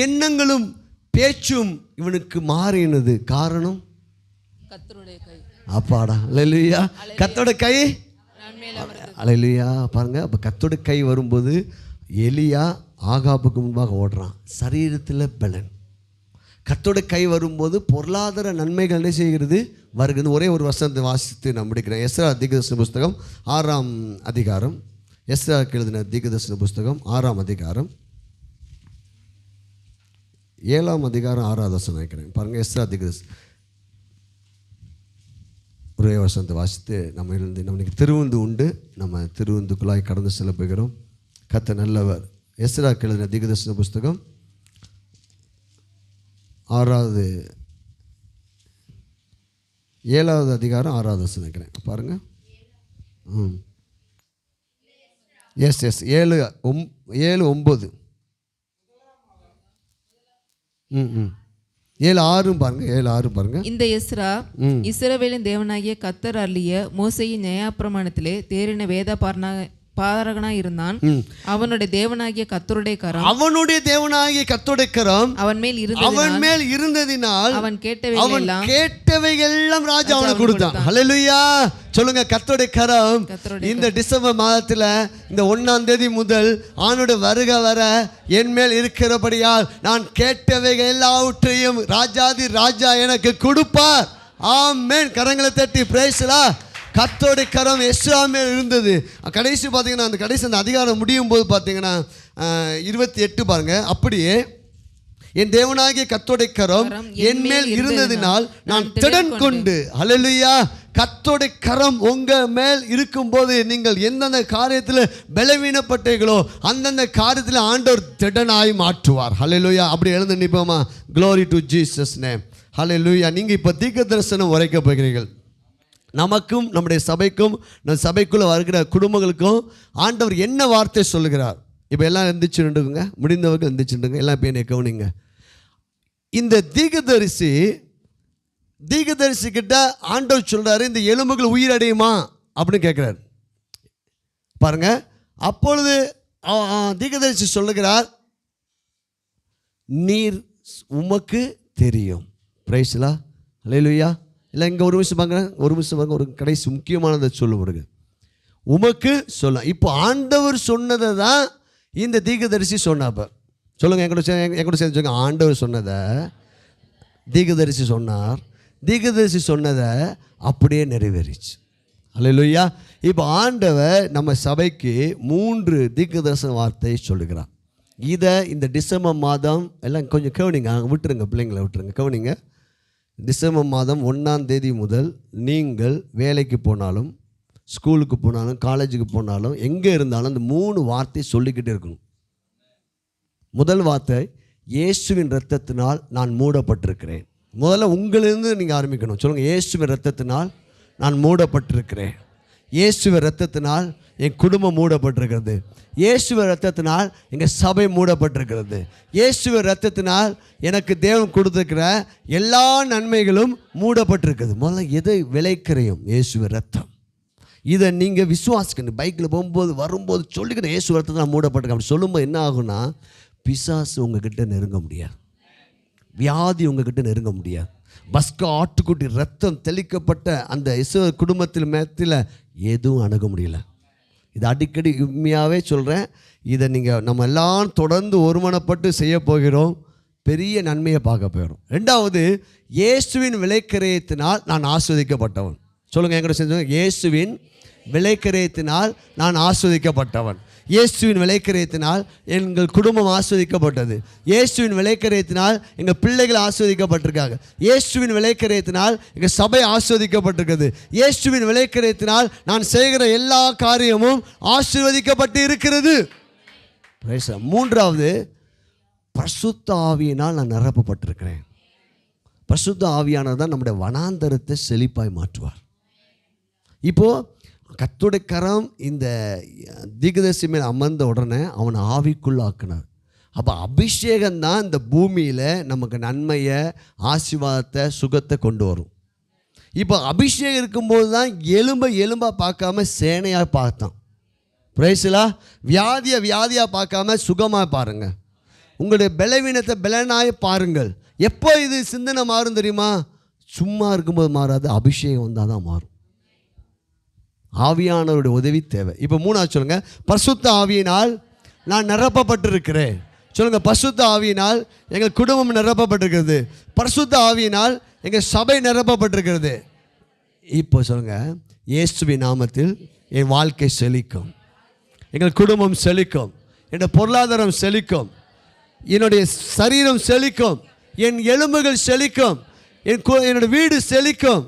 எண்ணங்களும் பேச்சும் இவனுக்கு மாறினது காரணம் கர்த்தருடைய கை. அப்பாடா. ஹல்லேலூயா. கர்த்தருடைய கை. ஹல்லேலூயா. பாருங்க. அப்போ கர்த்தருடைய கை வரும்போது எலியா ஆகாபுக்கு முன்பாக ஓடுறான். சரீரத்தில் பலன். கர்த்தருடைய கை வரும்போது பொருளாதார நன்மைகள் என்ன செய்கிறது? வருகிறது. ஒரே ஒரு வசனத்தை வாசித்து நான் முடிக்கிறேன். எஸ்ரா தீர்க்கதரிசன புஸ்தகம் 6ஆம் அதிகாரம். எஸ்ரா எழுதின தீர்க்கதரிசன புஸ்தகம் 6ஆம் அதிகாரம் 7ஆம் அதிகாரம் 6ஆவது வசனம் நினைக்கிறேன். பாருங்கள். எஸ்ரா தீர்க்கதரிசனம் ஒரே வசனத்தை வாசித்து நம்ம இருந்து நம்மளுக்கு திருவுந்து உண்டு. நம்ம திருவுந்துக்குள்ளாய் கடந்து செல்ல போகிறோம். கர்த்தர் நல்லவர். எஸ்ரா எழுதின தீர்க்கதரிசன புஸ்தகம் 6வது 7வது அதிகாரம் 6வது வசனம் நினைக்கிறேன். பாருங்க. எஸ் 7:9. 7:6 பாருங்க. 7:6 பாருங்க. இந்த எஸ்ரா இஸ்ரவேலின் தேவனாகிய கர்த்தர் அருளிய மோசேயின் நியாயப்பிரமாணத்திலே தேறின வேத பாரகனாய் இருந்தான். அவனுடைய தேவனாகிய கர்த்தருடைய கரம் அவன் மேல் இருந்ததினால் அவன் கேட்டவைகள் எல்லாம் ராஜா அவனுக்கு கொடுத்தான். ஹல்லேலூயா சொல்லுங்க. கர்த்தருடைய கரம் இந்த டிசம்பர் மாதத்துல இந்த 1ஆம் தேதி முதல் ஆண்டோட வருகை வர என் மேல் இருக்கிறபடியால் நான் கேட்டவைகள் எல்லாவற்றையும் ராஜாதி ராஜா எனக்கு கொடுப்பார். ஆமென். கரங்களை தட்டி பிரைஸ் தி லார்ட். கர்த்தருடைய கரம் எஸ்ரா மேல் இருந்தது. கடைசி பார்த்தீங்கன்னா அந்த கடைசி அந்த அதிகாரம் முடியும் போது பார்த்தீங்கன்னா 28 பாருங்க. அப்படியே என் தேவனாகிய கர்த்தருடைய கரம் என் மேல் இருந்ததினால் நான் திடன் கொண்டு. ஹல்லேலூயா. கர்த்தருடைய கரம் உங்க மேல் இருக்கும்போது நீங்கள் எந்தெந்த காரியத்தில் பலவீனப்பட்டீர்களோ அந்தந்த காரியத்தில் ஆண்டவர் திடனாய் மாற்றுவார். ஹல்லேலூயா. அப்படி எழுந்து நிற்போமா? Glory to Jesus name. Hallelujah. நீங்கள் இப்போ தீர்க்க தரிசனம் உரைக்க போகிறீர்கள். நமக்கும் நம்முடைய சபைக்கும் நம் சபைக்குள்ளே வருகிற குடும்பங்களுக்கும் ஆண்டவர் என்ன வார்த்தை சொல்லுகிறார்? இப்போ எல்லாம் எந்திரிச்சு நின்றுங்க. முடிந்தவர்கள் எந்திரிச்சு நின்றுங்க. எல்லாம் இப்போ என்னை கவனிங்க. இந்த தீர்க்கதரிசி கிட்ட ஆண்டவர் சொல்கிறாரு, இந்த எலும்புகள் உயிரடையுமா அப்படின்னு கேட்குறாரு பாருங்க. அப்பொழுது தீர்க்கதரிசி சொல்லுகிறார், நீர் உமக்கு தெரியும். Praise the lord. ஹல்லேலூயா. இல்லை இங்கே ஒரு நிமிஷம் பாருங்க. ஒரு கடைசி முக்கியமானதை சொல்லுவாருங்க. உமக்கு சொல்ல. இப்போ ஆண்டவர் சொன்னதை தான் இந்த தீர்க்கதரிசி சொன்னாப்ப சொல்லுங்க. என் கூட சேர்ந்து சொல்லுங்க. ஆண்டவர் சொன்னதை தீர்க்கதரிசி சொன்னார். தீர்க்கதரிசி சொன்னதை அப்படியே நிறைவேறிச்சு. ஹல்லேலூயா. இப்போ ஆண்டவர் நம்ம சபைக்கு 3 தீர்க்கதரிசன வார்த்தை சொல்லுகிறார். இதை இந்த டிசம்பர் மாதம் எல்லாம் கொஞ்சம் கவனிங்க. விட்டுருங்க, பிள்ளைங்களை விட்டுருங்க, கவனிங்க. டிசம்பர் மாதம் 1ஆம் தேதி முதல் நீங்கள் வேலைக்கு போனாலும், ஸ்கூலுக்கு போனாலும், காலேஜுக்கு போனாலும், எங்கே இருந்தாலும் அந்த 3 வார்த்தை சொல்லிக்கிட்டே இருக்கணும். முதல் வார்த்தை, இயேசுவின் இரத்தத்தினால் நான் மூடப்பட்டிருக்கிறேன். முதல்ல உங்களிலிருந்து நீங்கள் ஆரம்பிக்கணும். சொல்லுங்கள், இயேசுவின் இரத்தத்தினால் நான் மூடப்பட்டிருக்கிறேன். இயேசுவின் இரத்தத்தினால் என் குடும்பம் மூடப்பட்டிருக்கிறது. இயேசுவின் இரத்தத்தினால் எங்கள் சபை மூடப்பட்டிருக்கிறது. இயேசுவின் இரத்தத்தினால் எனக்கு தேவன் கொடுத்துருக்கிற எல்லா நன்மைகளும் மூடப்பட்டிருக்கிறது. முதல்ல எதை விளைக்கிறையும்? இயேசுவின் இரத்தம். இதை நீங்கள் விசுவாசிக்கணும். பைக்கில் போகும்போது வரும்போது சொல்லிக்கணும், இயேசு இரத்தத்தை நான் மூடப்பட்டிருக்கேன். அப்படி சொல்லும்போது என்ன ஆகுனா, பிசாசு உங்ககிட்ட நெருங்க முடியாது, வியாதி உங்ககிட்ட நெருங்க முடியாது. பஸ்கா ஆட்டுக்குட்டி ரத்தம் தெளிக்கப்பட்ட அந்த இயேசு குடும்பத்தில் மேத்தில் எதுவும் அணுக முடியல. இது அடிக்கடி உண்மையாகவே சொல்கிறேன். இதை நம்ம எல்லாம் தொடர்ந்து ஒருமனப்பட்டு செய்ய போகிறோம். பெரிய நன்மையை பார்க்க போகிறோம். 2வது, இயேசுவின் விலைக்கிரயத்தினால் நான் ஆஸ்வதிக்கப்பட்டவன். சொல்லுங்கள், என்கிட்ட செஞ்சு, இயேசுவின் விலைக்கிரயத்தினால் நான் ஆஸ்வதிக்கப்பட்டவன். இயேசுவின் விலைக்கிரயத்தினால் எங்கள் குடும்பம் ஆஸ்வதிக்கப்பட்டது. இயேசுவின் விலைக்கிரயத்தினால் எங்கள் பிள்ளைகள் ஆஸ்வதிக்கப்பட்டிருக்காங்க. இயேசுவின் விலைக்கிரயத்தினால் எங்கள் சபை ஆஸ்வதிக்கப்பட்டிருக்கிறது. இயேசுவின் விலைக்கிரயத்தினால் நான் செய்கிற எல்லா காரியமும் ஆசீர்வதிக்கப்பட்டு இருக்கிறது. 3வது, பரிசுத்த ஆவியினால் நான் நிரப்பப்பட்டிருக்கிறேன். பரிசுத்த ஆவியானவர் தான் நம்முடைய வனாந்தரத்தை செழிப்பாய் மாற்றுவார். இப்போது கர்த்தருடைய கரம் இந்த தீர்க்கதரிசி மேல் அமர்ந்த உடனே அவனை ஆவிக்குள்ளாக்கினார். அப்போ அபிஷேகம்தான் இந்த பூமியில் நமக்கு நன்மையை, ஆசீர்வாதத்தை, சுகத்தை கொண்டு வரும். இப்போ அபிஷேகம் இருக்கும்போது தான் எலும்பாக பார்க்காம சேனையாக பார்த்தான். Praise the lord. வியாதியாக பார்க்காம சுகமாக பாருங்கள். உங்களுடைய பலவீனத்தை பலனாய் பாருங்கள். எப்போ இது சிந்தனை மாறும் தெரியுமா? சும்மா இருக்கும்போது மாறாது, அபிஷேகம் வந்தால் தான் மாறும். ஆவியானவருடைய உதவி தேவை. இப்போ 3வது சொல்லுங்க, பரிசுத்த ஆவியினால் நான் நிரப்பப்பட்டிருக்கிறேன். சொல்லுங்க, பரிசுத்த ஆவியினால் எங்கள் குடும்பம் நிரப்பப்பட்டிருக்கிறது. பரிசுத்த ஆவியினால் எங்கள் சபை நிரப்பப்பட்டிருக்கிறது. இப்போ சொல்லுங்க, இயேசுவின் நாமத்தில் என் வாழ்க்கை செழிக்கும், எங்கள் குடும்பம் செழிக்கும், என்னுடைய பொருளாதாரம் செழிக்கும், என்னுடைய சரீரம் செழிக்கும், என் எலும்புகள் செழிக்கும், என்னுடைய வீடு செழிக்கும்,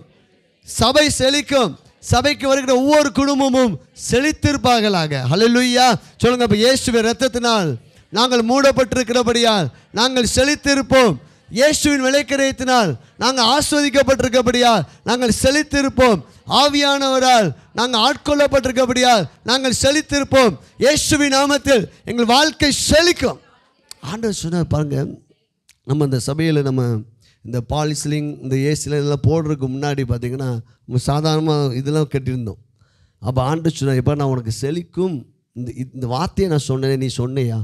சபை செழிக்கும், சபைக்கு வருகிற ஒவ்வொரு குடும்பமும் செழித்திருப்பார்களாக. ஹல்லேலூயா. சொல்லுங்க, இப்போ இயேசுவின் இரத்தத்தினால் நாங்கள் மூடப்பட்டிருக்கிறபடியால் நாங்கள் செழித்திருப்போம். இயேசுவின் விலைக்கிரயத்தினால் நாங்கள் ஆஸ்வதிக்கப்பட்டிருக்கபடியால் நாங்கள் செழித்திருப்போம். ஆவியானவரால் நாங்கள் ஆட்கொள்ளப்பட்டிருக்கபடியால் நாங்கள் செழித்திருப்போம். இயேசுவின் நாமத்தில் எங்கள் வாழ்க்கை செழிக்கும். ஆண்டவர் சொன்னார் பாருங்க, நம்ம இந்த சபையில் நம்ம இந்த பாலிஸ்லிங் இந்த ஏசில இதெல்லாம் போடுறதுக்கு முன்னாடி பார்த்திங்கன்னா நம்ம சாதாரணமாக இதெல்லாம் கட்டியிருந்தோம். அப்போ ஆண்டவர் சொன்னார், எப்போ நான் உனக்கு செழிக்கும் இந்த வார்த்தையை நான் சொன்னேன், நீ சொன்னையா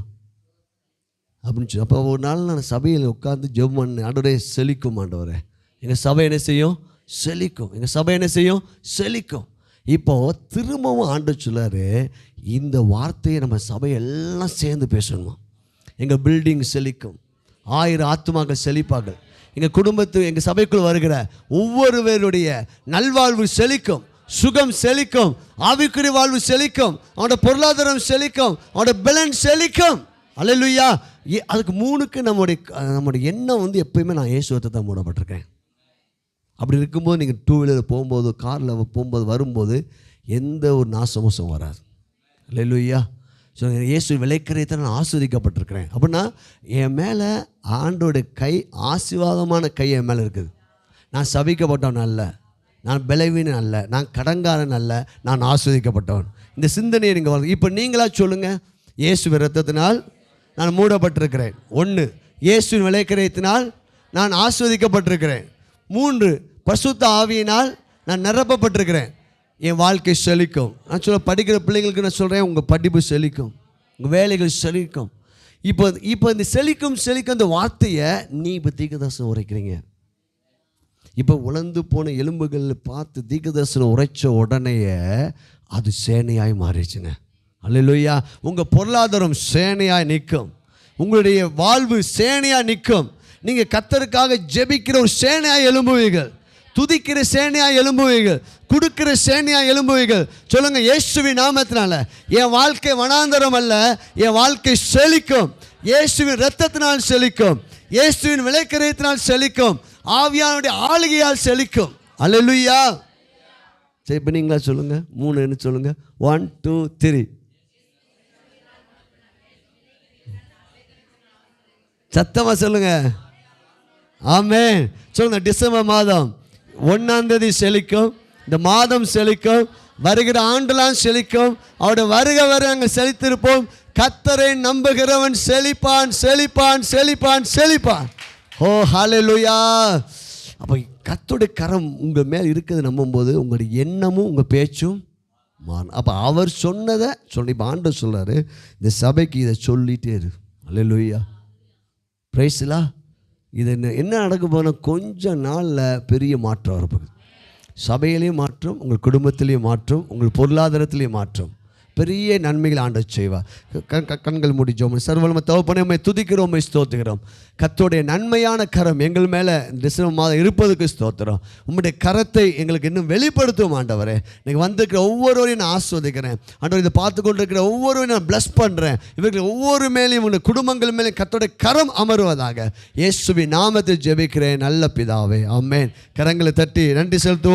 அப்படின்னு சொல்லி. அப்போ ஒரு நாள் நான் சபையில் உட்காந்து ஜெபம் பண்ணேன், ஆண்டவரே செழிக்கும் ஆண்டவரே, எங்கள் சபை என்ன செய்யும்? செழிக்கும். எங்கள் சபை என்ன செய்யும்? செழிக்கும். இப்போது திரும்பவும் ஆண்டவர் சொல்லார், இந்த வார்த்தையை நம்ம சபையெல்லாம் சேர்ந்து பேசணுமா. எங்கள் பில்டிங் செழிக்கும், 1000 ஆத்துமாக்கள் செழிப்பார்கள், எங்கள் குடும்பத்து எங்கள் சபைக்குள் வருகிற ஒவ்வொருவருடைய நல்வாழ்வு செழிக்கும், சுகம் செழிக்கும், ஆவிக்குரிய வாழ்வு செழிக்கும், அவனோட பொருளாதாரம் செழிக்கும், அவனோட பலன் செழிக்கும். அல்லேலூயா. அதுக்கு 3க்கு நம்முடைய எண்ணம் வந்து எப்பயுமே நான் இயேசுவத்தை தான் மூடப்பட்டிருக்கேன். அப்படி இருக்கும்போது நீங்கள் 2 வீலரில் போகும்போது, காரில் போகும்போது, வரும்போது எந்த ஒரு நாசமோசம் வராது. அல்லேலூயா. ஸோ இயேசு விலைக்கிரயத்தை நான் ஆஸ்வதிக்கப்பட்டிருக்கிறேன் அப்படின்னா என் மேலே ஆண்டோடைய கை, ஆசீர்வாதமான கை என் மேலே இருக்குது. நான் சபிக்கப்பட்டவன் அல்ல, நான் பலவீனன் அல்ல, நான் கடங்காரன் அல்ல, நான் ஆஸ்வதிக்கப்பட்டவன். இந்த சிந்தனையை நீங்கள் இப்போ நீங்களாக சொல்லுங்கள், இயேசுவின் இரத்தத்தினால் நான் மூடப்பட்டிருக்கிறேன். 1, இயேசுவின் விலைக்கிரயத்தினால் நான் ஆஸ்வதிக்கப்பட்டிருக்கிறேன். 3, பரிசுத்த ஆவியினால் நான் நிரப்பப்பட்டிருக்கிறேன். என் வாழ்க்கை செழிக்கும். நான் படிக்கிற பிள்ளைங்களுக்கு நான் சொல்கிறேன், உங்கள் படிப்பு செழிக்கும், உங்கள் வேலைகள் செழிக்கும். இப்போ இந்த செழிக்கும் இந்த வார்த்தையை நீ இப்போ தீர்க்கதரிசனம் உரைக்கிறீங்க. இப்போ உலர்ந்து போன எலும்புகள் பார்த்து தீர்க்கதரிசனம் உரைச்ச உடனேயே அது சேனையாய் மாறிடுச்சுங்க. அல்லேலூயா. உங்கள் பொருளாதாரம் சேனையாய் நிற்கும், உங்களுடைய வாழ்வு சேனையாக நிற்கும். நீங்கள் கர்த்தருக்காக ஜெபிக்கிற ஒரு சேனையாய் எழும்புவீர்கள், துதிக்கிற சேனையாய் எழும்புவீர்கள், கொடுக்கிற சேனையாய் எழும்புவீர்கள். சொல்லுங்கள், இயேசுவின் நாமத்தினால என் வாழ்க்கை வனாந்தரம் அல்ல, என் வாழ்க்கை செழிக்கும். இயேசுவின் இரத்தத்தினால் செழிக்கும், இயேசுவின் விலைக்கிரயத்தினால் செழிக்கும், ஆவியானுடைய ஆளுகையால் செழிக்கும். அல்லேலூயா. சரி, இப்போ நீங்களா சொல்லுங்கள். 3 என்ன சொல்லுங்கள்? 1 2 3. சத்தமாக சொல்லுங்கள். ஆமென். சொல்லுங்கள். டிசம்பர் மாதம் 1ஆம் தேதி செழிக்கும், இந்த மாதம் செழிக்கும், வருகிற ஆண்டுலாம் செழிக்கும். அவருடைய வருகை வரை நாங்கள் செழித்திருப்போம். கர்த்தரை நம்புகிறவன் செழிப்பான், செழிப்பான், செழிப்பான், செழிப்பான். ஓ ஹல்லேலூயா. அப்போ கர்த்தருடைய கரம் உங்கள் மேல் இருக்கிறது நம்பும்போது உங்களுடைய எண்ணமும் உங்கள் பேச்சும் மாறும். அப்போ அவர் சொன்னதை சொல்லி இப்போ ஆண்டவர் சொல்கிறாரு, இந்த சபைக்கு இதை சொல்லிகிட்டே இரு. ஹல்லேலூயா. பிரைஸ்லா. இது என்ன நடக்க போனால் கொஞ்ச நாளில் பெரிய மாற்றம் வரப்போகுது. சபையிலையும் மாற்றம், உங்கள் குடும்பத்திலையும் மாற்றம், உங்கள் பொருளாதாரத்திலையும் மாற்றம், பெரிய நன்மைகள் ஆண்டவர் செய்வார். கண்கள் மூடி ஜெபம். சர்வவல்லமை தகப்பனே, உம்மை துதிக்கிறோம், உம்மை ஸ்தோத்திக்கிறோம். கர்த்தருடைய நன்மையான கரம் எங்கள் மேலே டிசம்பர் மாதம் இருப்பதுக்கு ஸ்தோத்திரம். உம்முடைய கரத்தை எங்களுக்கு இன்னும் வெளிப்படுத்தும் ஆண்டவரே. நீங்கள் வந்திருக்கிற ஒவ்வொருவரையும் நான் ஆஸ்வதிக்கிறேன் ஆண்டவர். இதை பார்த்து கொண்டு இருக்கிற ஒவ்வொருவரையும் நான் பிளஸ் பண்ணுறேன். இவர்கள் ஒவ்வொரு மேலேயும் உங்களுடைய குடும்பங்கள் மேலேயும் கர்த்தருடைய கரம் அமருவதாக இயேசுவின் நாமத்தில் ஜெபிக்கிறேன் நல்ல பிதாவே. ஆமென். கரங்களை தட்டி நன்றி செலுத்துவோம்.